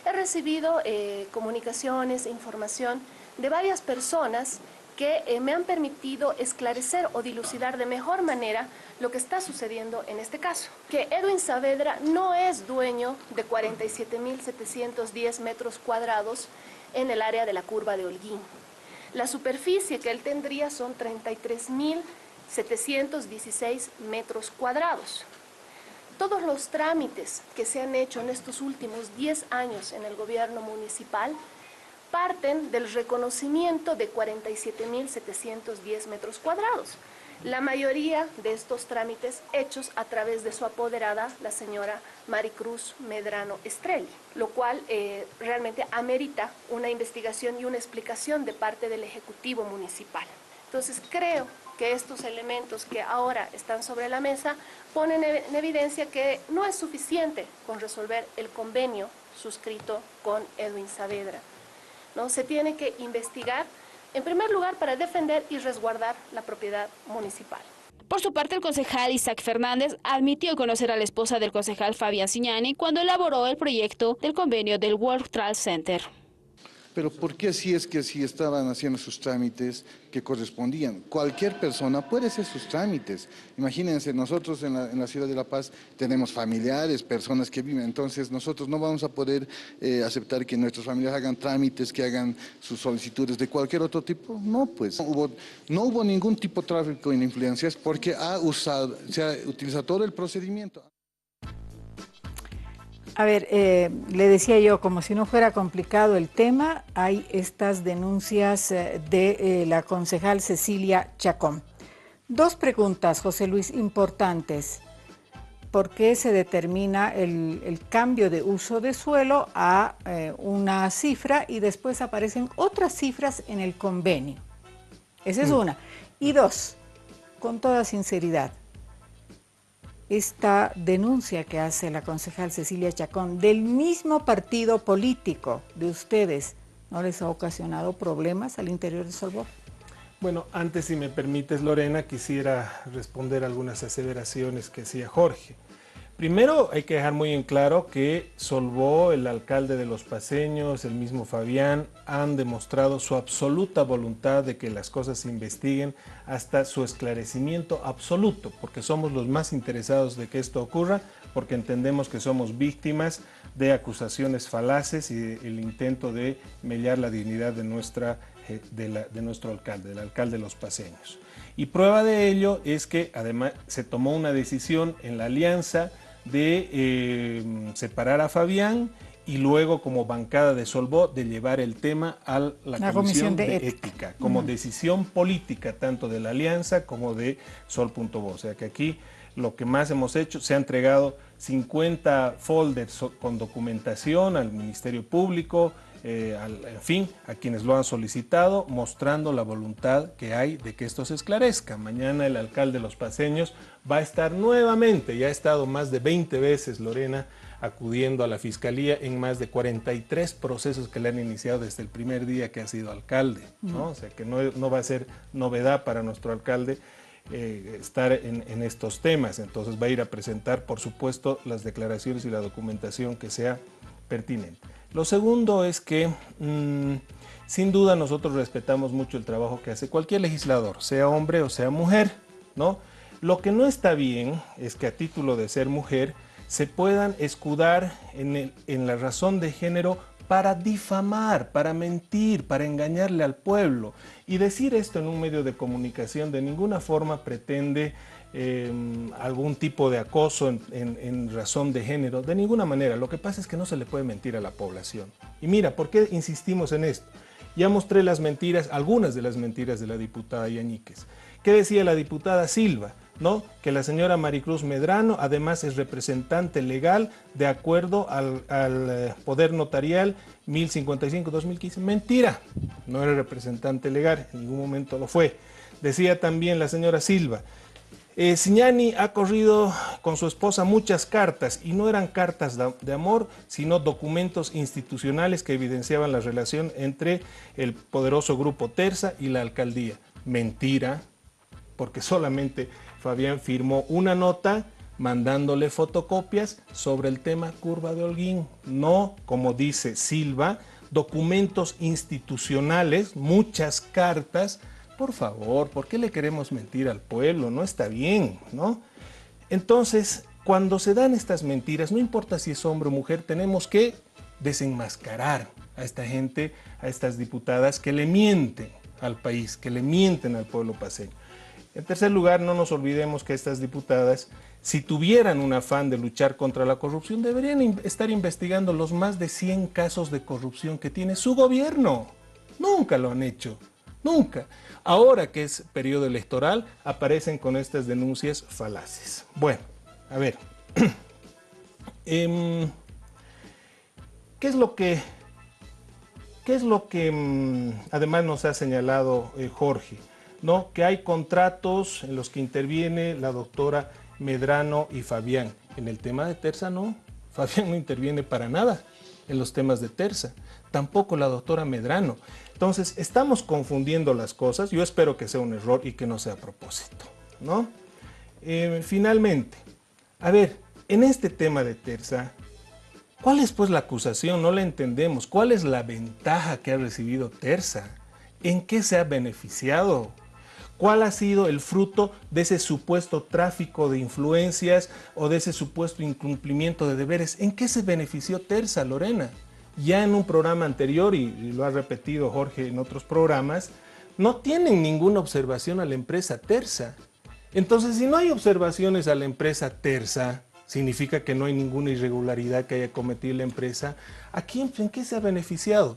He recibido comunicaciones, información de varias personas que me han permitido esclarecer o dilucidar de mejor manera lo que está sucediendo en este caso. Que Edwin Saavedra no es dueño de 47.710 metros cuadrados en el área de la curva de Holguín. La superficie que él tendría son 33.716 metros cuadrados. Todos los trámites que se han hecho en estos últimos 10 años en el gobierno municipal parten del reconocimiento de 47.710 metros cuadrados. La mayoría de estos trámites hechos a través de su apoderada, la señora Maricruz Medrano Estrelli, lo cual realmente amerita una investigación y una explicación de parte del Ejecutivo Municipal. Entonces creo que estos elementos que ahora están sobre la mesa ponen en evidencia que no es suficiente con resolver el convenio suscrito con Edwin Saavedra, ¿no? Se tiene que investigar, en primer lugar, para defender y resguardar la propiedad municipal. Por su parte, el concejal Isaac Fernández admitió conocer a la esposa del concejal Fabián Signani cuando elaboró el proyecto del convenio del World Trade Center. Pero ¿por qué si es que si estaban haciendo sus trámites que correspondían? Cualquier persona puede hacer sus trámites. Imagínense, nosotros en la ciudad de La Paz tenemos familiares, personas que viven, entonces nosotros no vamos a poder aceptar que nuestros familiares hagan trámites, que hagan sus solicitudes de cualquier otro tipo. No, pues no hubo ningún tipo de tráfico en influencias porque se ha utilizado todo el procedimiento. A ver, le decía yo, como si no fuera complicado el tema, hay estas denuncias de la concejal Cecilia Chacón. Dos preguntas, José Luis, importantes. ¿Por qué se determina el cambio de uso de suelo a una cifra y después aparecen otras cifras en el convenio? Esa es una. Y dos, con toda sinceridad, esta denuncia que hace la concejal Cecilia Chacón del mismo partido político de ustedes, ¿no les ha ocasionado problemas al interior de Solvó? Bueno, antes, si me permites, Lorena, quisiera responder algunas aseveraciones que hacía Jorge. Primero, hay que dejar muy en claro que Solvó, el alcalde de Los Paceños, el mismo Fabián, han demostrado su absoluta voluntad de que las cosas se investiguen hasta su esclarecimiento absoluto, porque somos los más interesados de que esto ocurra, porque entendemos que somos víctimas de acusaciones falaces y el intento de mellar la dignidad de nuestro alcalde, del alcalde de Los Paceños. Y prueba de ello es que además se tomó una decisión en la alianza de separar a Fabián y luego, como bancada de Solvó, de llevar el tema a la Comisión de Ética, como decisión política tanto de la alianza como de Sol.bo. O sea que aquí lo que más hemos hecho, se ha entregado 50 folders con documentación al Ministerio Público, en fin, a quienes lo han solicitado, mostrando la voluntad que hay de que esto se esclarezca. Mañana el alcalde de Los Paceños va a estar nuevamente, ya ha estado más de 20 veces, Lorena, acudiendo a la Fiscalía en más de 43 procesos que le han iniciado desde el primer día que ha sido alcalde, ¿no? O sea que no va a ser novedad para nuestro alcalde estar en estos temas. Entonces va a ir a presentar, por supuesto, las declaraciones y la documentación que sea pertinente. Lo segundo es que sin duda nosotros respetamos mucho el trabajo que hace cualquier legislador, sea hombre o sea mujer, ¿no? Lo que no está bien es que a título de ser mujer se puedan escudar en la razón de género para difamar, para mentir, para engañarle al pueblo. Y decir esto en un medio de comunicación de ninguna forma pretende algún tipo de acoso en razón de género, de ninguna manera. Lo que pasa es que no se le puede mentir a la población. Y mira, ¿por qué insistimos en esto? Ya mostré las mentiras, algunas de las mentiras de la diputada Yañíquez. ¿Qué decía la diputada Silva? ¿No? Que la señora Maricruz Medrano además es representante legal de acuerdo al Poder Notarial 1055-2015. Mentira, no era representante legal, en ningún momento lo fue. Decía también la señora Silva, Signani ha corrido con su esposa muchas cartas y no eran cartas de amor, sino documentos institucionales que evidenciaban la relación entre el poderoso grupo Terza y la alcaldía. Mentira, porque solamente Fabián firmó una nota mandándole fotocopias sobre el tema Curva de Holguín. No, como dice Silva, documentos institucionales, muchas cartas. Por favor, ¿por qué le queremos mentir al pueblo? No está bien, ¿no? Entonces, cuando se dan estas mentiras, no importa si es hombre o mujer, tenemos que desenmascarar a esta gente, a estas diputadas que le mienten al país, que le mienten al pueblo paceño. En tercer lugar, no nos olvidemos que estas diputadas, si tuvieran un afán de luchar contra la corrupción, deberían estar investigando los más de 100 casos de corrupción que tiene su gobierno. Nunca lo han hecho, nunca. Ahora que es periodo electoral, aparecen con estas denuncias falaces. Bueno, a ver, ¿qué es lo que además nos ha señalado Jorge? ¿no? Que hay contratos en los que interviene la doctora Medrano y Fabián. En el tema de Tersa no, Fabián no interviene para nada en los temas de Tersa, tampoco la doctora Medrano. Entonces, estamos confundiendo las cosas. Yo espero que sea un error y que no sea a propósito, ¿no? Finalmente, a ver, en este tema de Tersa, ¿cuál es pues la acusación? No la entendemos. ¿Cuál es la ventaja que ha recibido Tersa? ¿En qué se ha beneficiado? ¿Cuál ha sido el fruto de ese supuesto tráfico de influencias o de ese supuesto incumplimiento de deberes? ¿En qué se benefició Tersa, Lorena? Ya en un programa anterior, y lo ha repetido Jorge en otros programas, no tienen ninguna observación a la empresa Tersa. Entonces, si no hay observaciones a la empresa Tersa, significa que no hay ninguna irregularidad que haya cometido la empresa. ¿En qué se ha beneficiado?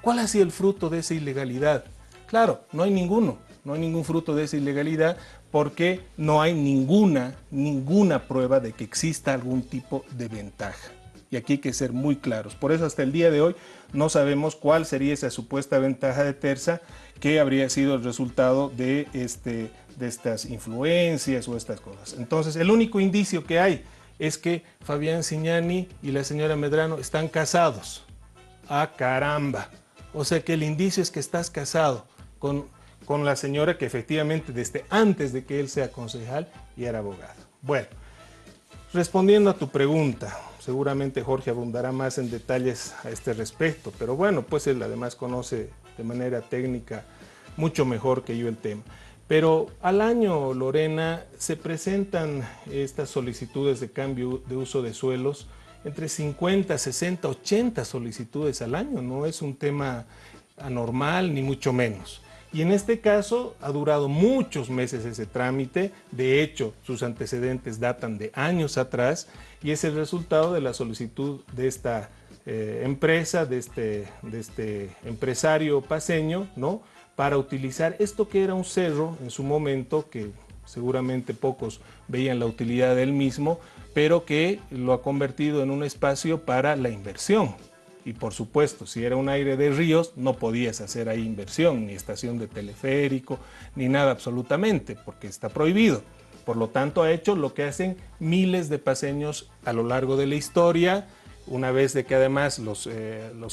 ¿Cuál ha sido el fruto de esa ilegalidad? Claro, no hay ninguno. No hay ningún fruto de esa ilegalidad porque no hay ninguna prueba de que exista algún tipo de ventaja. Y aquí hay que ser muy claros. Por eso hasta el día de hoy no sabemos cuál sería esa supuesta ventaja de Tersa que habría sido el resultado de estas influencias o estas cosas. Entonces, el único indicio que hay es que Fabián Zignani y la señora Medrano están casados. ¡Ah, caramba! O sea que el indicio es que estás casado con la señora que efectivamente desde antes de que él sea concejal ya era abogado. Bueno, respondiendo a tu pregunta, seguramente Jorge abundará más en detalles a este respecto, pero bueno, pues él además conoce de manera técnica mucho mejor que yo el tema. Pero al año, Lorena, se presentan estas solicitudes de cambio de uso de suelos entre 50, 60, 80 solicitudes al año. No es un tema anormal, ni mucho menos. Y en este caso ha durado muchos meses ese trámite. De hecho, sus antecedentes datan de años atrás y es el resultado de la solicitud de esta empresa, de este empresario paceño, ¿no?, para utilizar esto que era un cerro en su momento, que seguramente pocos veían la utilidad del mismo, pero que lo ha convertido en un espacio para la inversión. Y por supuesto, si era un aire de ríos, no podías hacer ahí inversión, ni estación de teleférico, ni nada absolutamente, porque está prohibido. Por lo tanto, ha hecho lo que hacen miles de paceños a lo largo de la historia, una vez de que además los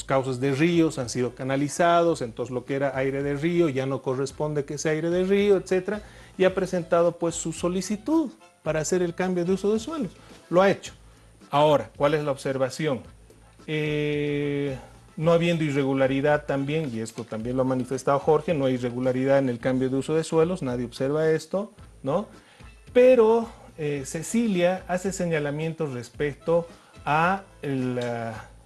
cauces de ríos han sido canalizados, entonces lo que era aire de río ya no corresponde que sea aire de río, etcétera, y ha presentado pues su solicitud para hacer el cambio de uso de suelos. Lo ha hecho. Ahora, ¿cuál es la observación? No habiendo irregularidad también, y esto también lo ha manifestado Jorge, no hay irregularidad en el cambio de uso de suelos, nadie observa esto, ¿no? Pero Cecilia hace señalamientos respecto a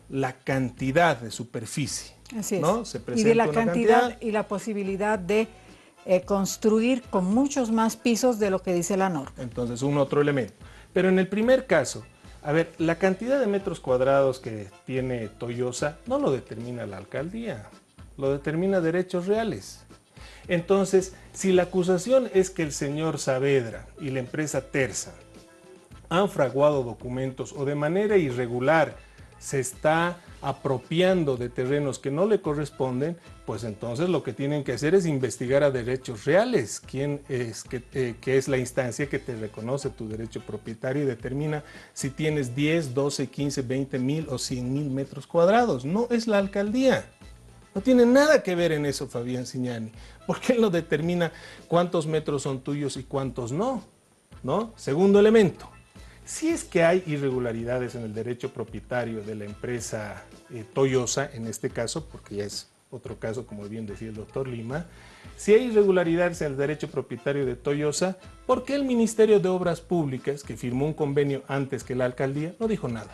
la cantidad de superficie. Así es. ¿No? Se Y de la cantidad y la posibilidad de construir con muchos más pisos de lo que dice la norma. Entonces, un otro elemento. Pero en el primer caso, a ver, la cantidad de metros cuadrados que tiene Toyosa no lo determina la alcaldía, lo determina derechos reales. Entonces, si la acusación es que el señor Saavedra y la empresa Tersa han fraguado documentos o de manera irregular se está apropiando de terrenos que no le corresponden, pues entonces lo que tienen que hacer es investigar a derechos reales, quién es que es la instancia que te reconoce tu derecho propietario y determina si tienes 10, 12, 15, 20 mil o 100 mil metros cuadrados. No es la alcaldía. No tiene nada que ver en eso Fabián Zignani, porque él no determina cuántos metros son tuyos y cuántos no, ¿no? Segundo elemento. Si es que hay irregularidades en el derecho propietario de la empresa Toyosa, en este caso, porque ya es otro caso, como bien decía el doctor Lima, si hay irregularidades en el derecho propietario de Toyosa, ¿por qué el Ministerio de Obras Públicas, que firmó un convenio antes que la alcaldía, no dijo nada?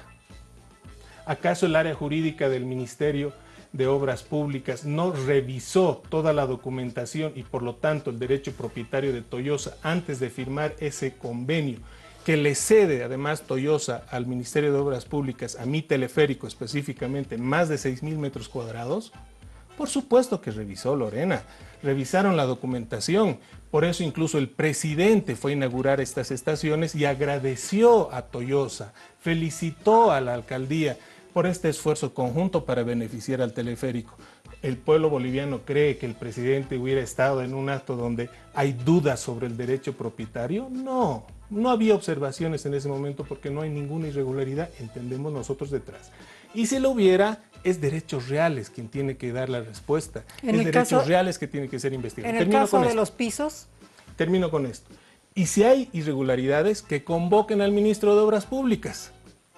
¿Acaso el área jurídica del Ministerio de Obras Públicas no revisó toda la documentación y por lo tanto el derecho propietario de Toyosa antes de firmar ese convenio que le cede además Toyosa al Ministerio de Obras Públicas, a mi teleférico específicamente, más de 6,000 metros cuadrados? Por supuesto que revisó, Lorena, revisaron la documentación, por eso incluso el presidente fue a inaugurar estas estaciones y agradeció a Toyosa, felicitó a la alcaldía, por este esfuerzo conjunto para beneficiar al teleférico. ¿El pueblo boliviano cree que el presidente hubiera estado en un acto donde hay dudas sobre el derecho propietario? No, no había observaciones en ese momento porque no hay ninguna irregularidad, entendemos nosotros detrás. Y si lo hubiera, es Derechos Reales quien tiene que dar la respuesta. Es Derechos Reales que tiene que ser investigado. En el caso de los pisos. Termino con esto. Y si hay irregularidades, que convoquen al ministro de Obras Públicas,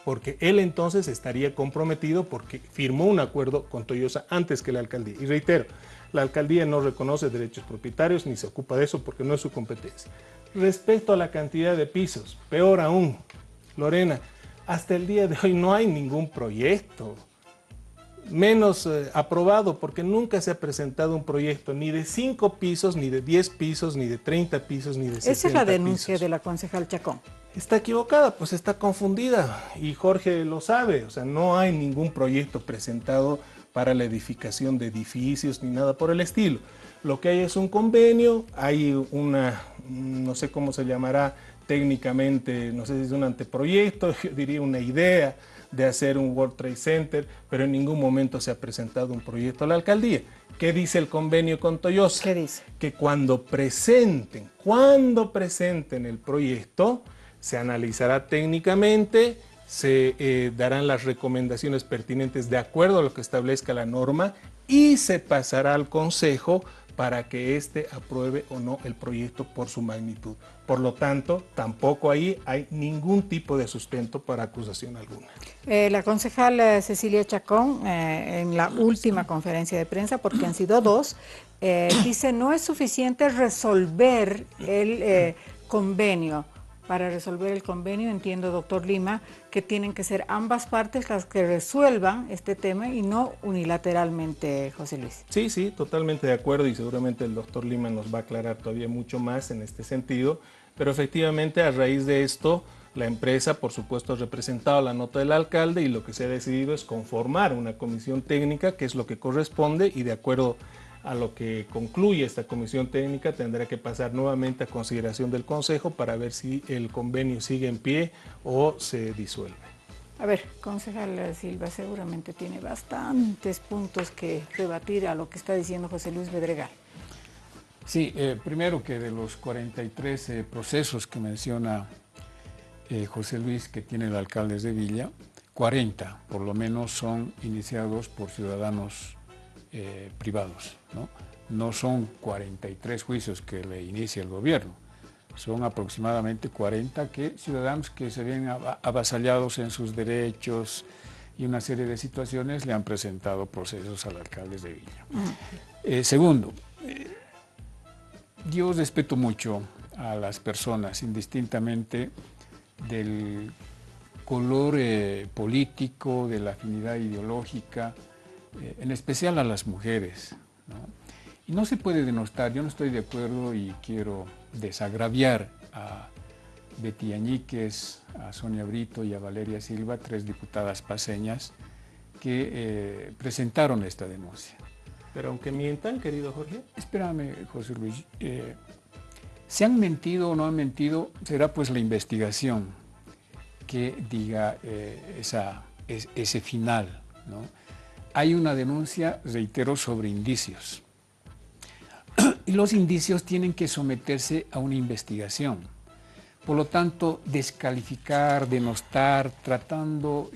porque él entonces estaría comprometido porque firmó un acuerdo con Toyosa antes que la alcaldía. Y reitero, la alcaldía no reconoce derechos propietarios ni se ocupa de eso porque no es su competencia. Respecto a la cantidad de pisos, peor aún, Lorena, hasta el día de hoy no hay ningún proyecto, menos aprobado, porque nunca se ha presentado un proyecto ni de 5 pisos, ni de 10 pisos, ni de 30 pisos, ni de 60 pisos. Esa es la denuncia de la concejal Chacón. Está equivocada, pues está confundida y Jorge lo sabe, o sea, no hay ningún proyecto presentado para la edificación de edificios ni nada por el estilo. Lo que hay es un convenio, hay una, no sé cómo se llamará técnicamente, no sé si es un anteproyecto, yo diría una idea de hacer un World Trade Center, pero en ningún momento se ha presentado un proyecto a la alcaldía. ¿Qué dice el convenio con Toyosa? ¿Qué dice? Que cuando presenten el proyecto, se analizará técnicamente, se darán las recomendaciones pertinentes de acuerdo a lo que establezca la norma y se pasará al Consejo para que éste apruebe o no el proyecto por su magnitud. Por lo tanto, tampoco ahí hay ningún tipo de sustento para acusación alguna. La concejal Cecilia Chacón, en la última conferencia de prensa, porque han sido 2, dice no es suficiente resolver el convenio. Para resolver el convenio, entiendo, doctor Lima, que tienen que ser ambas partes las que resuelvan este tema y no unilateralmente, José Luis. Sí, sí, totalmente de acuerdo y seguramente el doctor Lima nos va a aclarar todavía mucho más en este sentido, pero efectivamente a raíz de esto, la empresa, por supuesto, ha representado la nota del alcalde y lo que se ha decidido es conformar una comisión técnica, que es lo que corresponde y de acuerdo a lo que concluye esta comisión técnica tendrá que pasar nuevamente a consideración del Consejo para ver si el convenio sigue en pie o se disuelve. A ver, concejal Silva, seguramente tiene bastantes puntos que rebatir a lo que está diciendo José Luis Bedregal. Sí, primero que de los 43 procesos que menciona José Luis que tiene el alcalde de Villa, 40 por lo menos son iniciados por ciudadanos privados, ¿no? No son 43 juicios que le inicia el gobierno, son aproximadamente 40 ciudadanos que se ven avasallados en sus derechos y una serie de situaciones le han presentado procesos al alcalde de Villa. Segundo, yo respeto mucho a las personas, indistintamente del color político, de la afinidad ideológica, en especial a las mujeres, ¿no? Y no se puede denostar, yo no estoy de acuerdo y quiero desagraviar a Betty Añíquez, a Sonia Brito y a Valeria Silva, 3 diputadas paceñas que presentaron esta denuncia. Pero aunque mientan, querido Jorge. Espérame, José Luis, si han mentido o no han mentido, será pues la investigación que diga ese final, ¿no? Hay una denuncia, reitero, sobre indicios. Y los indicios tienen que someterse a una investigación. Por lo tanto, descalificar, denostar, tratando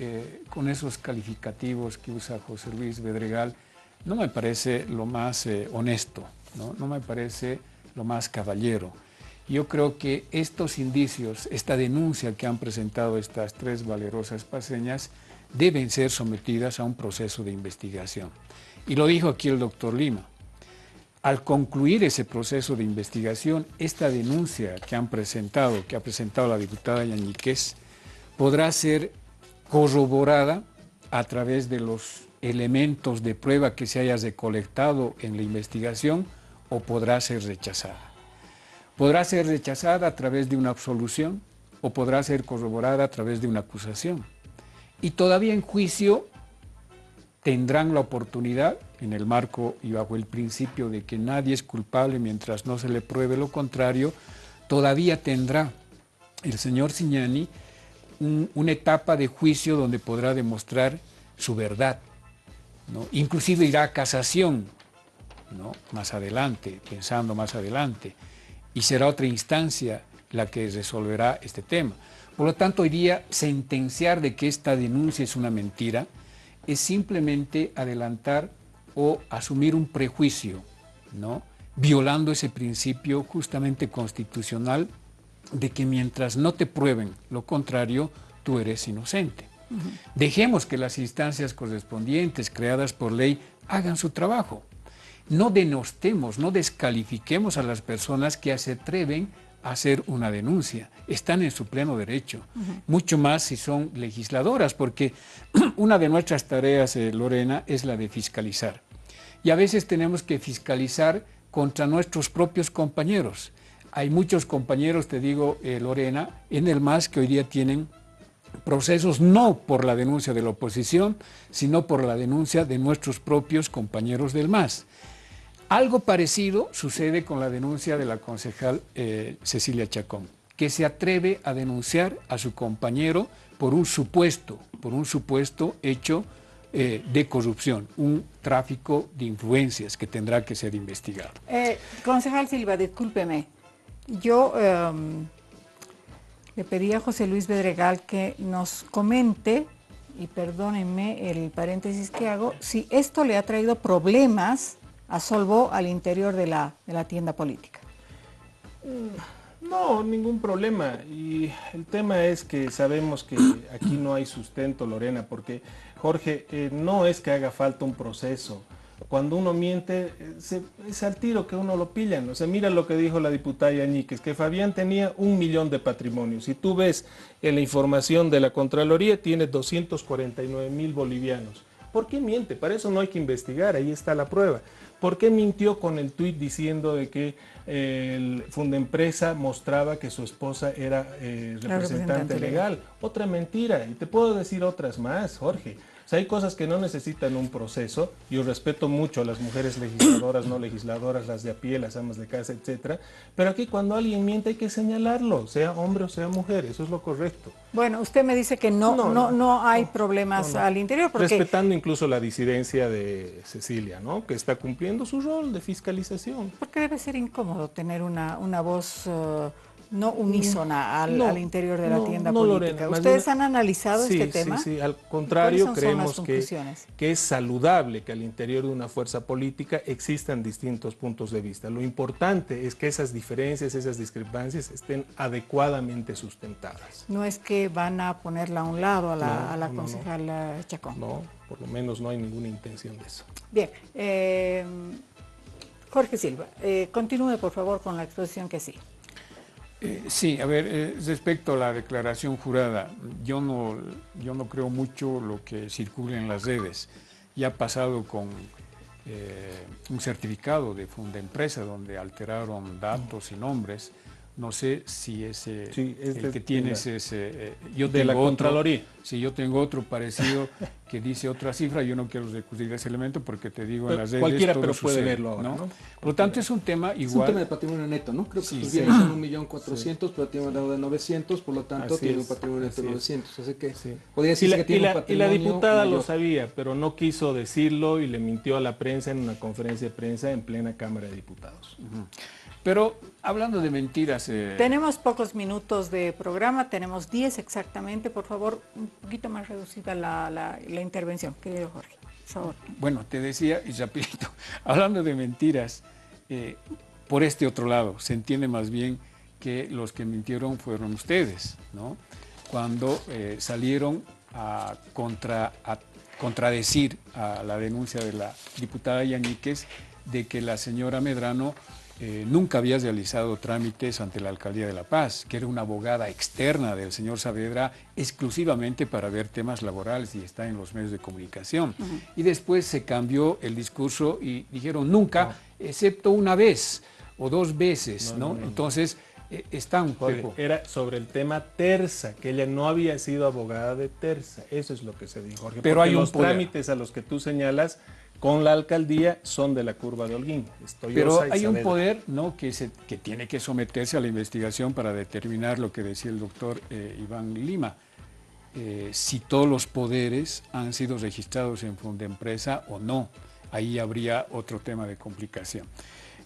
con esos calificativos que usa José Luis Bedregal, no me parece lo más honesto, ¿no? No me parece lo más caballero. Yo creo que estos indicios, esta denuncia que han presentado estas 3 valerosas paceñas, deben ser sometidas a un proceso de investigación. Y lo dijo aquí el doctor Lima. Al concluir ese proceso de investigación, esta denuncia que ha presentado la diputada Añíquez, podrá ser corroborada a través de los elementos de prueba que se haya recolectado en la investigación o podrá ser rechazada. Podrá ser rechazada a través de una absolución o podrá ser corroborada a través de una acusación. Y todavía en juicio tendrán la oportunidad, en el marco y bajo el principio de que nadie es culpable mientras no se le pruebe lo contrario, todavía tendrá el señor Cignani una etapa de juicio donde podrá demostrar su verdad, ¿no? Inclusive irá a casación, ¿no? Más adelante, pensando más adelante, y será otra instancia la que resolverá este tema. Por lo tanto, hoy día sentenciar de que esta denuncia es una mentira es simplemente adelantar o asumir un prejuicio, ¿no? Violando ese principio justamente constitucional de que mientras no te prueben lo contrario, tú eres inocente. Dejemos que las instancias correspondientes creadas por ley hagan su trabajo. No denostemos, no descalifiquemos a las personas que se atreven a hacer una denuncia. Están en su pleno derecho. Mucho más si son legisladoras, porque una de nuestras tareas, Lorena, es la de fiscalizar. Y a veces tenemos que fiscalizar contra nuestros propios compañeros. Hay muchos compañeros, te digo, Lorena, en el MAS que hoy día tienen procesos no por la denuncia de la oposición, sino por la denuncia de nuestros propios compañeros del MAS. Algo parecido sucede con la denuncia de la concejal Cecilia Chacón, que se atreve a denunciar a su compañero por un supuesto hecho de corrupción, un tráfico de influencias que tendrá que ser investigado. Concejal Silva, discúlpeme, yo le pedí a José Luis Bedregal que nos comente, y perdónenme el paréntesis que hago, si esto le ha traído problemas a Solvó al interior de la tienda política. No, ningún problema. Y el tema es que sabemos que aquí no hay sustento, Lorena, porque, Jorge, no es que haga falta un proceso. Cuando uno miente, es al tiro que uno lo pillan. O sea, mira lo que dijo la diputada Yañíquez, que Fabián tenía 1 millón de patrimonio. Si tú ves en la información de la Contraloría, tiene 249.000 bolivianos. ¿Por qué miente? Para eso no hay que investigar, ahí está la prueba. ¿Por qué mintió con el tuit diciendo de que el Fundempresa mostraba que su esposa era representante legal? Otra mentira, y te puedo decir otras más, Jorge. O sea, hay cosas que no necesitan un proceso. Yo respeto mucho a las mujeres legisladoras, no legisladoras, las de a pie, las amas de casa, etcétera. Pero aquí cuando alguien miente hay que señalarlo, sea hombre o sea mujer, eso es lo correcto. Bueno, usted me dice que no hay problemas al interior. Porque... Respetando incluso la disidencia de Cecilia, ¿no? Que está cumpliendo su rol de fiscalización. Porque debe ser incómodo tener una voz... no unísona al interior de la tienda política. Lorena, ¿Ustedes han analizado este tema? Sí, al contrario, creemos que es saludable que al interior de una fuerza política existan distintos puntos de vista. Lo importante es que esas diferencias, esas discrepancias estén adecuadamente sustentadas. No es que van a ponerla a un lado a la concejal Chacón. No, por lo menos no hay ninguna intención de eso. Bien, Jorge Silva, continúe por favor con la exposición que sí. Sí, a ver, respecto a la declaración jurada, yo no creo mucho lo que circula en las redes. Ya ha pasado con un certificado de Fundempresa donde alteraron datos y nombres. No sé si ese, el que tienes es... yo de la Contraloría. Sí, yo tengo otro parecido que dice otra cifra. Yo no quiero recurrir a ese elemento porque te digo en las redes cualquiera todo pero sucede, puede verlo ahora, ¿no? Por lo tanto es un tema igual... Es un tema de patrimonio neto, ¿no? Creo que sus bienes son 1.400.000, pero tiene un deuda de 900, por lo tanto tiene un patrimonio neto de 900. Así que podría decirse que tiene un patrimonio y la diputada mayor. lo sabía, pero no quiso decirlo y le mintió a la prensa en una conferencia de prensa en plena Cámara de Diputados. Pero hablando de mentiras... Tenemos pocos minutos de programa, tenemos 10 exactamente. Por favor, un poquito más reducida la intervención, querido Jorge. Por favor. Bueno, te decía, y rapidito, hablando de mentiras, por este otro lado, se entiende más bien que los que mintieron fueron ustedes, ¿no? Cuando salieron a contradecir a la denuncia de la diputada Yañíquez de que la señora Medrano nunca había realizado trámites ante la Alcaldía de La Paz, que era una abogada externa del señor Saavedra exclusivamente para ver temas laborales y está en los medios de comunicación. Y después se cambió el discurso y dijeron nunca, excepto una vez o 2 veces, ¿no? Entonces, está un poco... Era sobre el tema Terza, que ella no había sido abogada de Terza. Eso es lo que se dijo, Jorge. Pero hay los trámites a los que tú señalas con la alcaldía son de la curva de Holguín. Pero hay un poder, ¿no?, que tiene que someterse a la investigación para determinar lo que decía el doctor Iván Lima. si todos los poderes han sido registrados en Fundempresa o no. Ahí habría otro tema de complicación.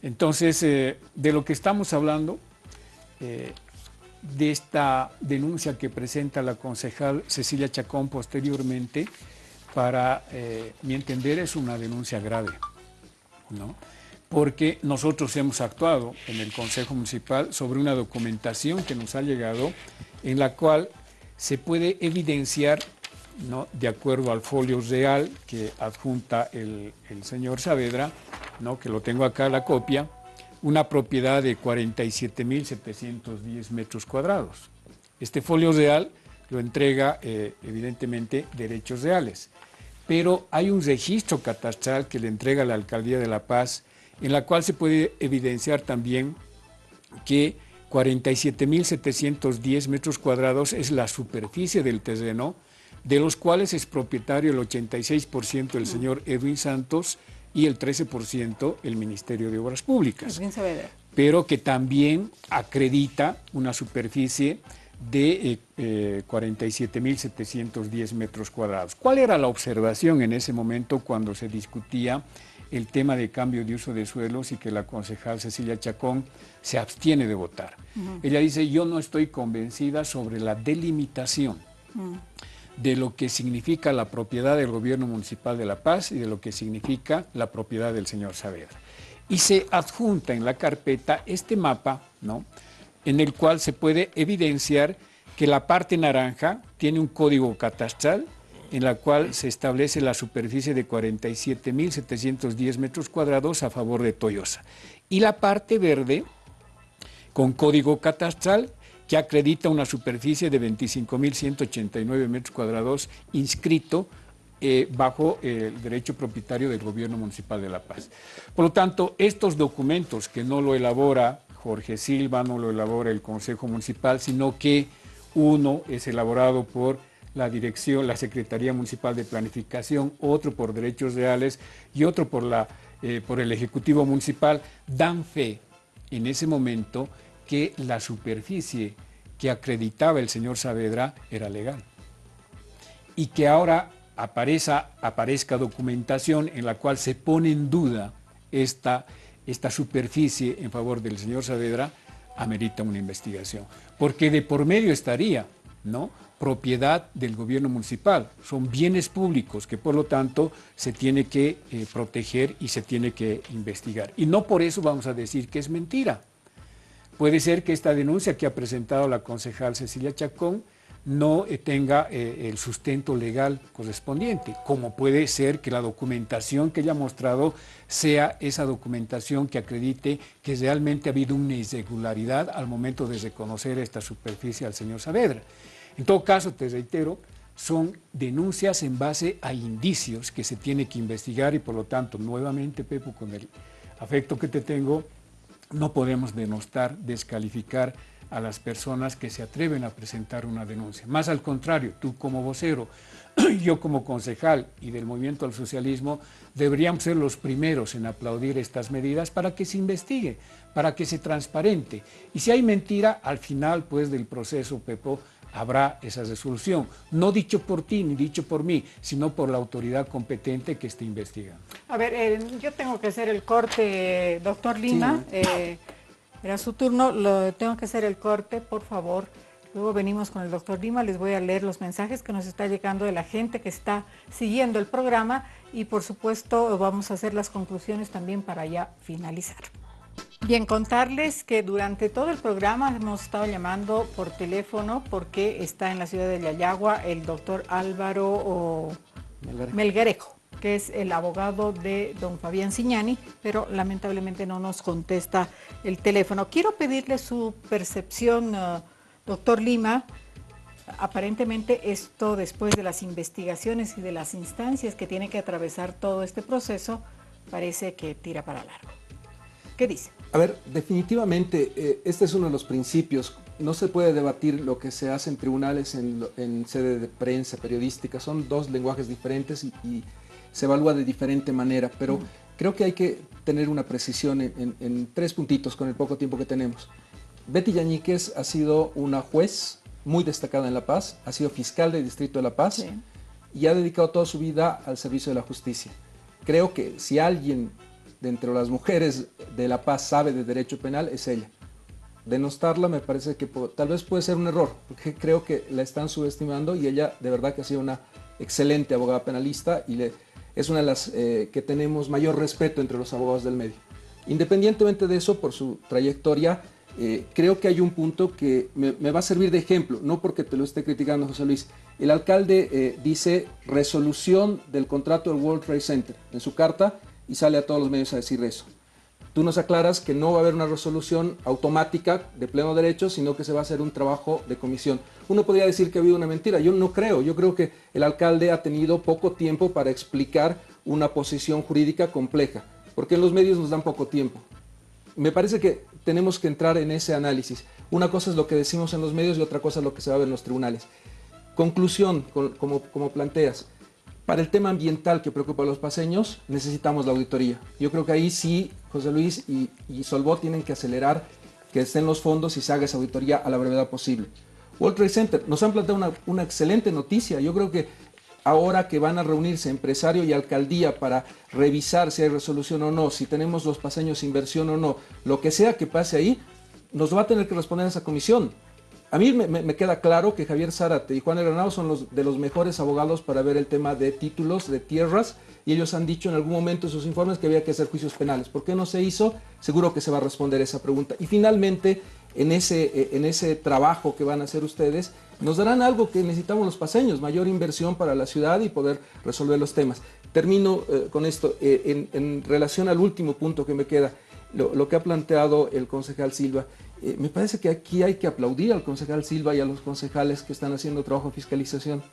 Entonces, de lo que estamos hablando, de esta denuncia que presenta la concejal Cecilia Chacón posteriormente, para mi entender es una denuncia grave, ¿no? Porque nosotros hemos actuado en el Consejo Municipal sobre una documentación que nos ha llegado en la cual se puede evidenciar, ¿no?, de acuerdo al folio real que adjunta el señor Saavedra, ¿no?, que lo tengo acá la copia, una propiedad de 47.710 metros cuadrados. Este folio real lo entrega evidentemente Derechos Reales, pero hay un registro catastral que le entrega la Alcaldía de La Paz, en la cual se puede evidenciar también que 47.710 metros cuadrados es la superficie del terreno, de los cuales es propietario el 86% el señor Edwin Santos y el 13% el Ministerio de Obras Públicas, pero que también acredita una superficie de 47.710 metros cuadrados. ¿Cuál era la observación en ese momento cuando se discutía el tema de cambio de uso de suelos y que la concejal Cecilia Chacón se abstiene de votar? Ella dice, yo no estoy convencida sobre la delimitación de lo que significa la propiedad del Gobierno Municipal de La Paz y de lo que significa la propiedad del señor Saavedra. Y se adjunta en la carpeta este mapa, ¿no?, en el cual se puede evidenciar que la parte naranja tiene un código catastral en la cual se establece la superficie de 47.710 metros cuadrados a favor de Toyosa. Y la parte verde, con código catastral, que acredita una superficie de 25.189 metros cuadrados inscrito bajo el derecho propietario del Gobierno Municipal de La Paz. Por lo tanto, estos documentos que no lo elabora Jorge Silva, no lo elabora el Consejo Municipal, sino que uno es elaborado por la dirección, la Secretaría Municipal de Planificación, otro por Derechos Reales y otro por el Ejecutivo Municipal, dan fe en ese momento que la superficie que acreditaba el señor Saavedra era legal y que ahora aparezca documentación en la cual se pone en duda esta superficie en favor del señor Saavedra, amerita una investigación, porque de por medio estaría, ¿no?, propiedad del gobierno municipal, son bienes públicos que por lo tanto se tiene que proteger y se tiene que investigar. Y no por eso vamos a decir que es mentira. Puede ser que esta denuncia que ha presentado la concejal Cecilia Chacón no tenga el sustento legal correspondiente, como puede ser que la documentación que ella ha mostrado sea esa documentación que acredite que realmente ha habido una irregularidad al momento de reconocer esta superficie al señor Saavedra. En todo caso, te reitero, son denuncias en base a indicios que se tiene que investigar y por lo tanto, nuevamente, Pepo, con el afecto que te tengo, no podemos denostar, descalificar a las personas que se atreven a presentar una denuncia. Más al contrario, tú como vocero, yo como concejal y del Movimiento al Socialismo, deberíamos ser los primeros en aplaudir estas medidas para que se investigue, para que se transparente. Y si hay mentira, al final pues del proceso, Pepo, habrá esa resolución, no dicho por ti ni dicho por mí, sino por la autoridad competente que esté investigando. A ver, yo tengo que hacer el corte, doctor Lima, sí. Era su turno, tengo que hacer el corte, por favor. Luego venimos con el doctor Lima, les voy a leer los mensajes que nos está llegando de la gente que está siguiendo el programa y por supuesto vamos a hacer las conclusiones también para ya finalizar. Bien, contarles que durante todo el programa hemos estado llamando por teléfono porque está en la ciudad de Yayagua el doctor Álvaro Melgarejo, que es el abogado de don Fabián Signani, pero lamentablemente no nos contesta el teléfono. Quiero pedirle su percepción, doctor Lima. Aparentemente esto, después de las investigaciones y de las instancias que tiene que atravesar todo este proceso, parece que tira para largo. ¿Qué dice? A ver, definitivamente este es uno de los principios. No se puede debatir lo que se hace en tribunales en sede de prensa periodística. Son dos lenguajes diferentes y se evalúa de diferente manera, pero creo que hay que tener una precisión en tres puntitos con el poco tiempo que tenemos. Betty Yañíquez ha sido una juez muy destacada en La Paz, ha sido fiscal del Distrito de La Paz, sí, y ha dedicado toda su vida al servicio de la justicia. Creo que si alguien de entre las mujeres de La Paz sabe de derecho penal, es ella. Denostarla me parece que tal vez puede ser un error, porque creo que la están subestimando, y ella de verdad que ha sido una excelente abogada penalista y es una de las que tenemos mayor respeto entre los abogados del medio. Independientemente de eso, por su trayectoria, creo que hay un punto que me va a servir de ejemplo, no porque te lo esté criticando, José Luis. El alcalde dice resolución del contrato del World Trade Center en su carta y sale a todos los medios a decir eso. Tú nos aclaras que no va a haber una resolución automática de pleno derecho, sino que se va a hacer un trabajo de comisión. Uno podría decir que ha habido una mentira. Yo no creo. Yo creo que el alcalde ha tenido poco tiempo para explicar una posición jurídica compleja, porque en los medios nos dan poco tiempo. Me parece que tenemos que entrar en ese análisis. Una cosa es lo que decimos en los medios y otra cosa es lo que se va a ver en los tribunales. Conclusión, como planteas. Para el tema ambiental que preocupa a los paseños, necesitamos la auditoría. Yo creo que ahí sí, José Luis y Solbó tienen que acelerar que estén los fondos y se haga esa auditoría a la brevedad posible. World Trade Center, nos han planteado una excelente noticia. Yo creo que ahora que van a reunirse empresario y alcaldía para revisar si hay resolución o no, si tenemos los paseños inversión o no, lo que sea que pase ahí, nos va a tener que responder a esa comisión. A mí me queda claro que Javier Zárate y Juan Granado son de los mejores abogados para ver el tema de títulos, de tierras, y ellos han dicho en algún momento en sus informes que había que hacer juicios penales. ¿Por qué no se hizo? Seguro que se va a responder esa pregunta. Y finalmente, en ese trabajo que van a hacer ustedes, nos darán algo que necesitamos los paseños, mayor inversión para la ciudad y poder resolver los temas. Termino con esto, en relación al último punto que me queda, lo que ha planteado el concejal Silva. Me parece que aquí hay que aplaudir al concejal Silva y a los concejales que están haciendo trabajo de fiscalización.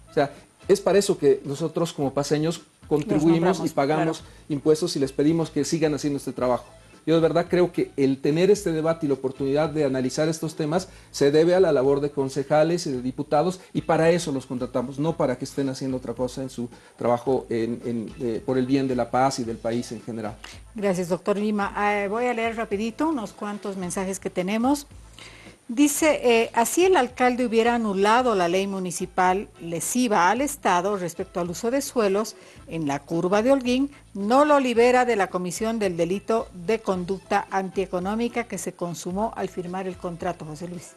O sea, es para eso que nosotros como paseños contribuimos y pagamos impuestos y les pedimos que sigan haciendo este trabajo. Yo de verdad creo que el tener este debate y la oportunidad de analizar estos temas se debe a la labor de concejales y de diputados, y para eso los contratamos, no para que estén haciendo otra cosa en su trabajo por el bien de la paz y del país en general. Gracias, doctor Lima. Voy a leer rapidito unos cuantos mensajes que tenemos. Dice, así el alcalde hubiera anulado la ley municipal lesiva al Estado respecto al uso de suelos en la curva de Holguín, no lo libera de la comisión del delito de conducta antieconómica que se consumó al firmar el contrato, José Luis.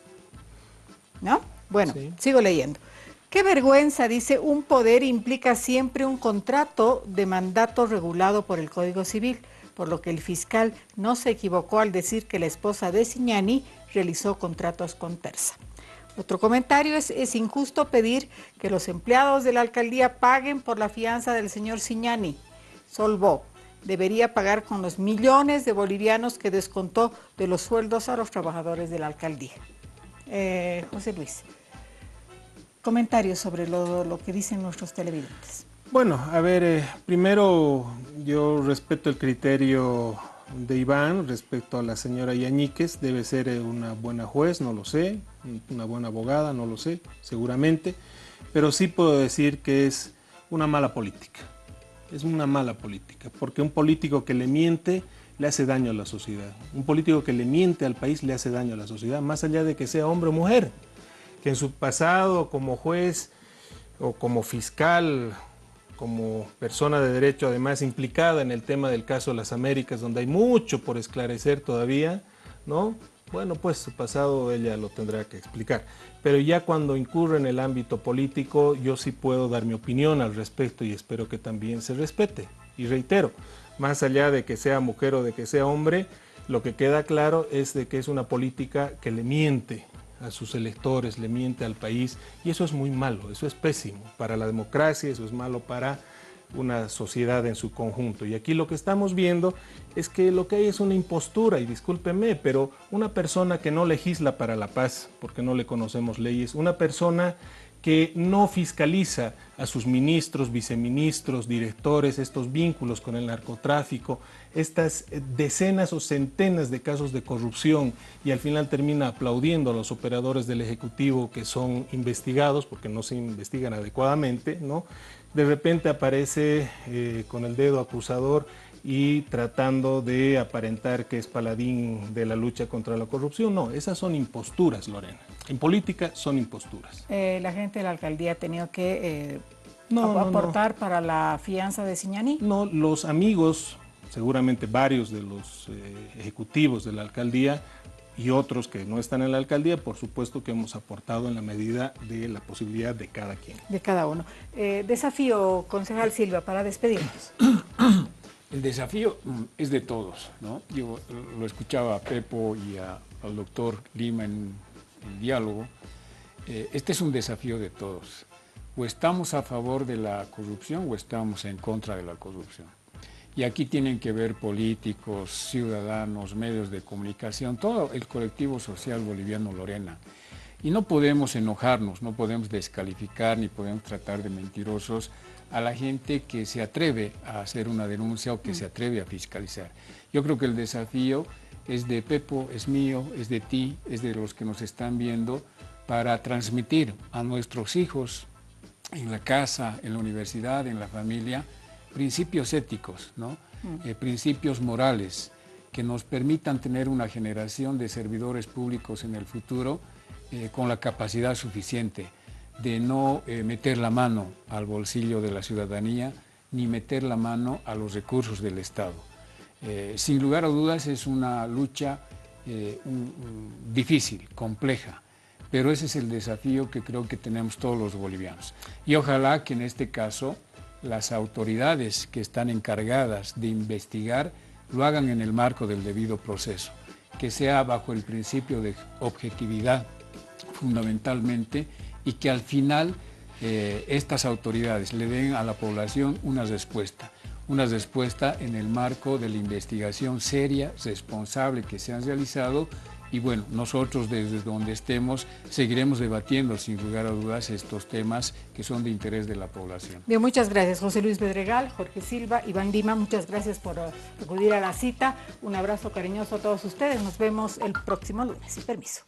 ¿No? Bueno, sí. Sigo leyendo. Qué vergüenza, dice, un poder implica siempre un contrato de mandato regulado por el Código Civil, por lo que el fiscal no se equivocó al decir que la esposa de Cignani realizó contratos con Terza. Otro comentario es injusto pedir que los empleados de la alcaldía paguen por la fianza del señor Cignani. Solbó debería pagar con los millones de bolivianos que descontó de los sueldos a los trabajadores de la alcaldía. José Luis, comentarios sobre lo que dicen nuestros televidentes. Bueno, a ver, primero yo respeto el criterio de Iván respecto a la señora Yañíquez. Debe ser una buena juez, no lo sé, una buena abogada, no lo sé, seguramente, pero sí puedo decir que es una mala política. Es una mala política, porque un político que le miente le hace daño a la sociedad. Un político que le miente al país le hace daño a la sociedad, más allá de que sea hombre o mujer, que en su pasado como juez o como fiscal, como persona de derecho, además implicada en el tema del caso de las Américas, donde hay mucho por esclarecer todavía, ¿no? Bueno, pues su pasado ella lo tendrá que explicar. Pero ya cuando incurre en el ámbito político, yo sí puedo dar mi opinión al respecto y espero que también se respete. Y reitero, más allá de que sea mujer o de que sea hombre, lo que queda claro es de que es una política que le miente a sus electores, le miente al país, y eso es muy malo, eso es pésimo para la democracia, eso es malo para una sociedad en su conjunto. Y aquí lo que estamos viendo es que lo que hay es una impostura, y discúlpeme, pero una persona que no legisla para la paz, porque no le conocemos leyes, una persona que no fiscaliza a sus ministros, viceministros, directores, estos vínculos con el narcotráfico, estas decenas o centenas de casos de corrupción, y al final termina aplaudiendo a los operadores del Ejecutivo que son investigados porque no se investigan adecuadamente, ¿no? De repente aparece con el dedo acusador y tratando de aparentar que es paladín de la lucha contra la corrupción. No, esas son imposturas, Lorena. En política son imposturas. ¿La gente de la alcaldía ha tenido que aportar para la fianza de Siñani? No, los amigos, seguramente varios de los ejecutivos de la alcaldía y otros que no están en la alcaldía, por supuesto que hemos aportado en la medida de la posibilidad de cada quien. De cada uno. Desafío, concejal Silva, para despedirnos. El desafío es de todos, ¿no? Yo lo escuchaba a Pepo y al doctor Lima en el diálogo. Este es un desafío de todos. O estamos a favor de la corrupción o estamos en contra de la corrupción. Y aquí tienen que ver políticos, ciudadanos, medios de comunicación, todo el colectivo social boliviano Lorena. Y no podemos enojarnos, no podemos descalificar ni podemos tratar de mentirosos a la gente que se atreve a hacer una denuncia o que se atreve a fiscalizar. Yo creo que el desafío es de Pepo, es mío, es de ti, es de los que nos están viendo, para transmitir a nuestros hijos en la casa, en la universidad, en la familia, principios éticos, ¿no? Principios morales que nos permitan tener una generación de servidores públicos en el futuro con la capacidad suficiente de no meter la mano al bolsillo de la ciudadanía ni meter la mano a los recursos del Estado. Sin lugar a dudas es una lucha difícil, compleja, pero ese es el desafío que creo que tenemos todos los bolivianos. Y ojalá que en este caso las autoridades que están encargadas de investigar lo hagan en el marco del debido proceso, que sea bajo el principio de objetividad fundamentalmente, y que al final estas autoridades le den a la población una respuesta en el marco de la investigación seria, responsable que se han realizado. Y bueno, nosotros desde donde estemos seguiremos debatiendo sin lugar a dudas estos temas que son de interés de la población. Bien, muchas gracias José Luis Bedregal, Jorge Silva, Iván Lima, muchas gracias por acudir a la cita. Un abrazo cariñoso a todos ustedes, nos vemos el próximo lunes, sin permiso.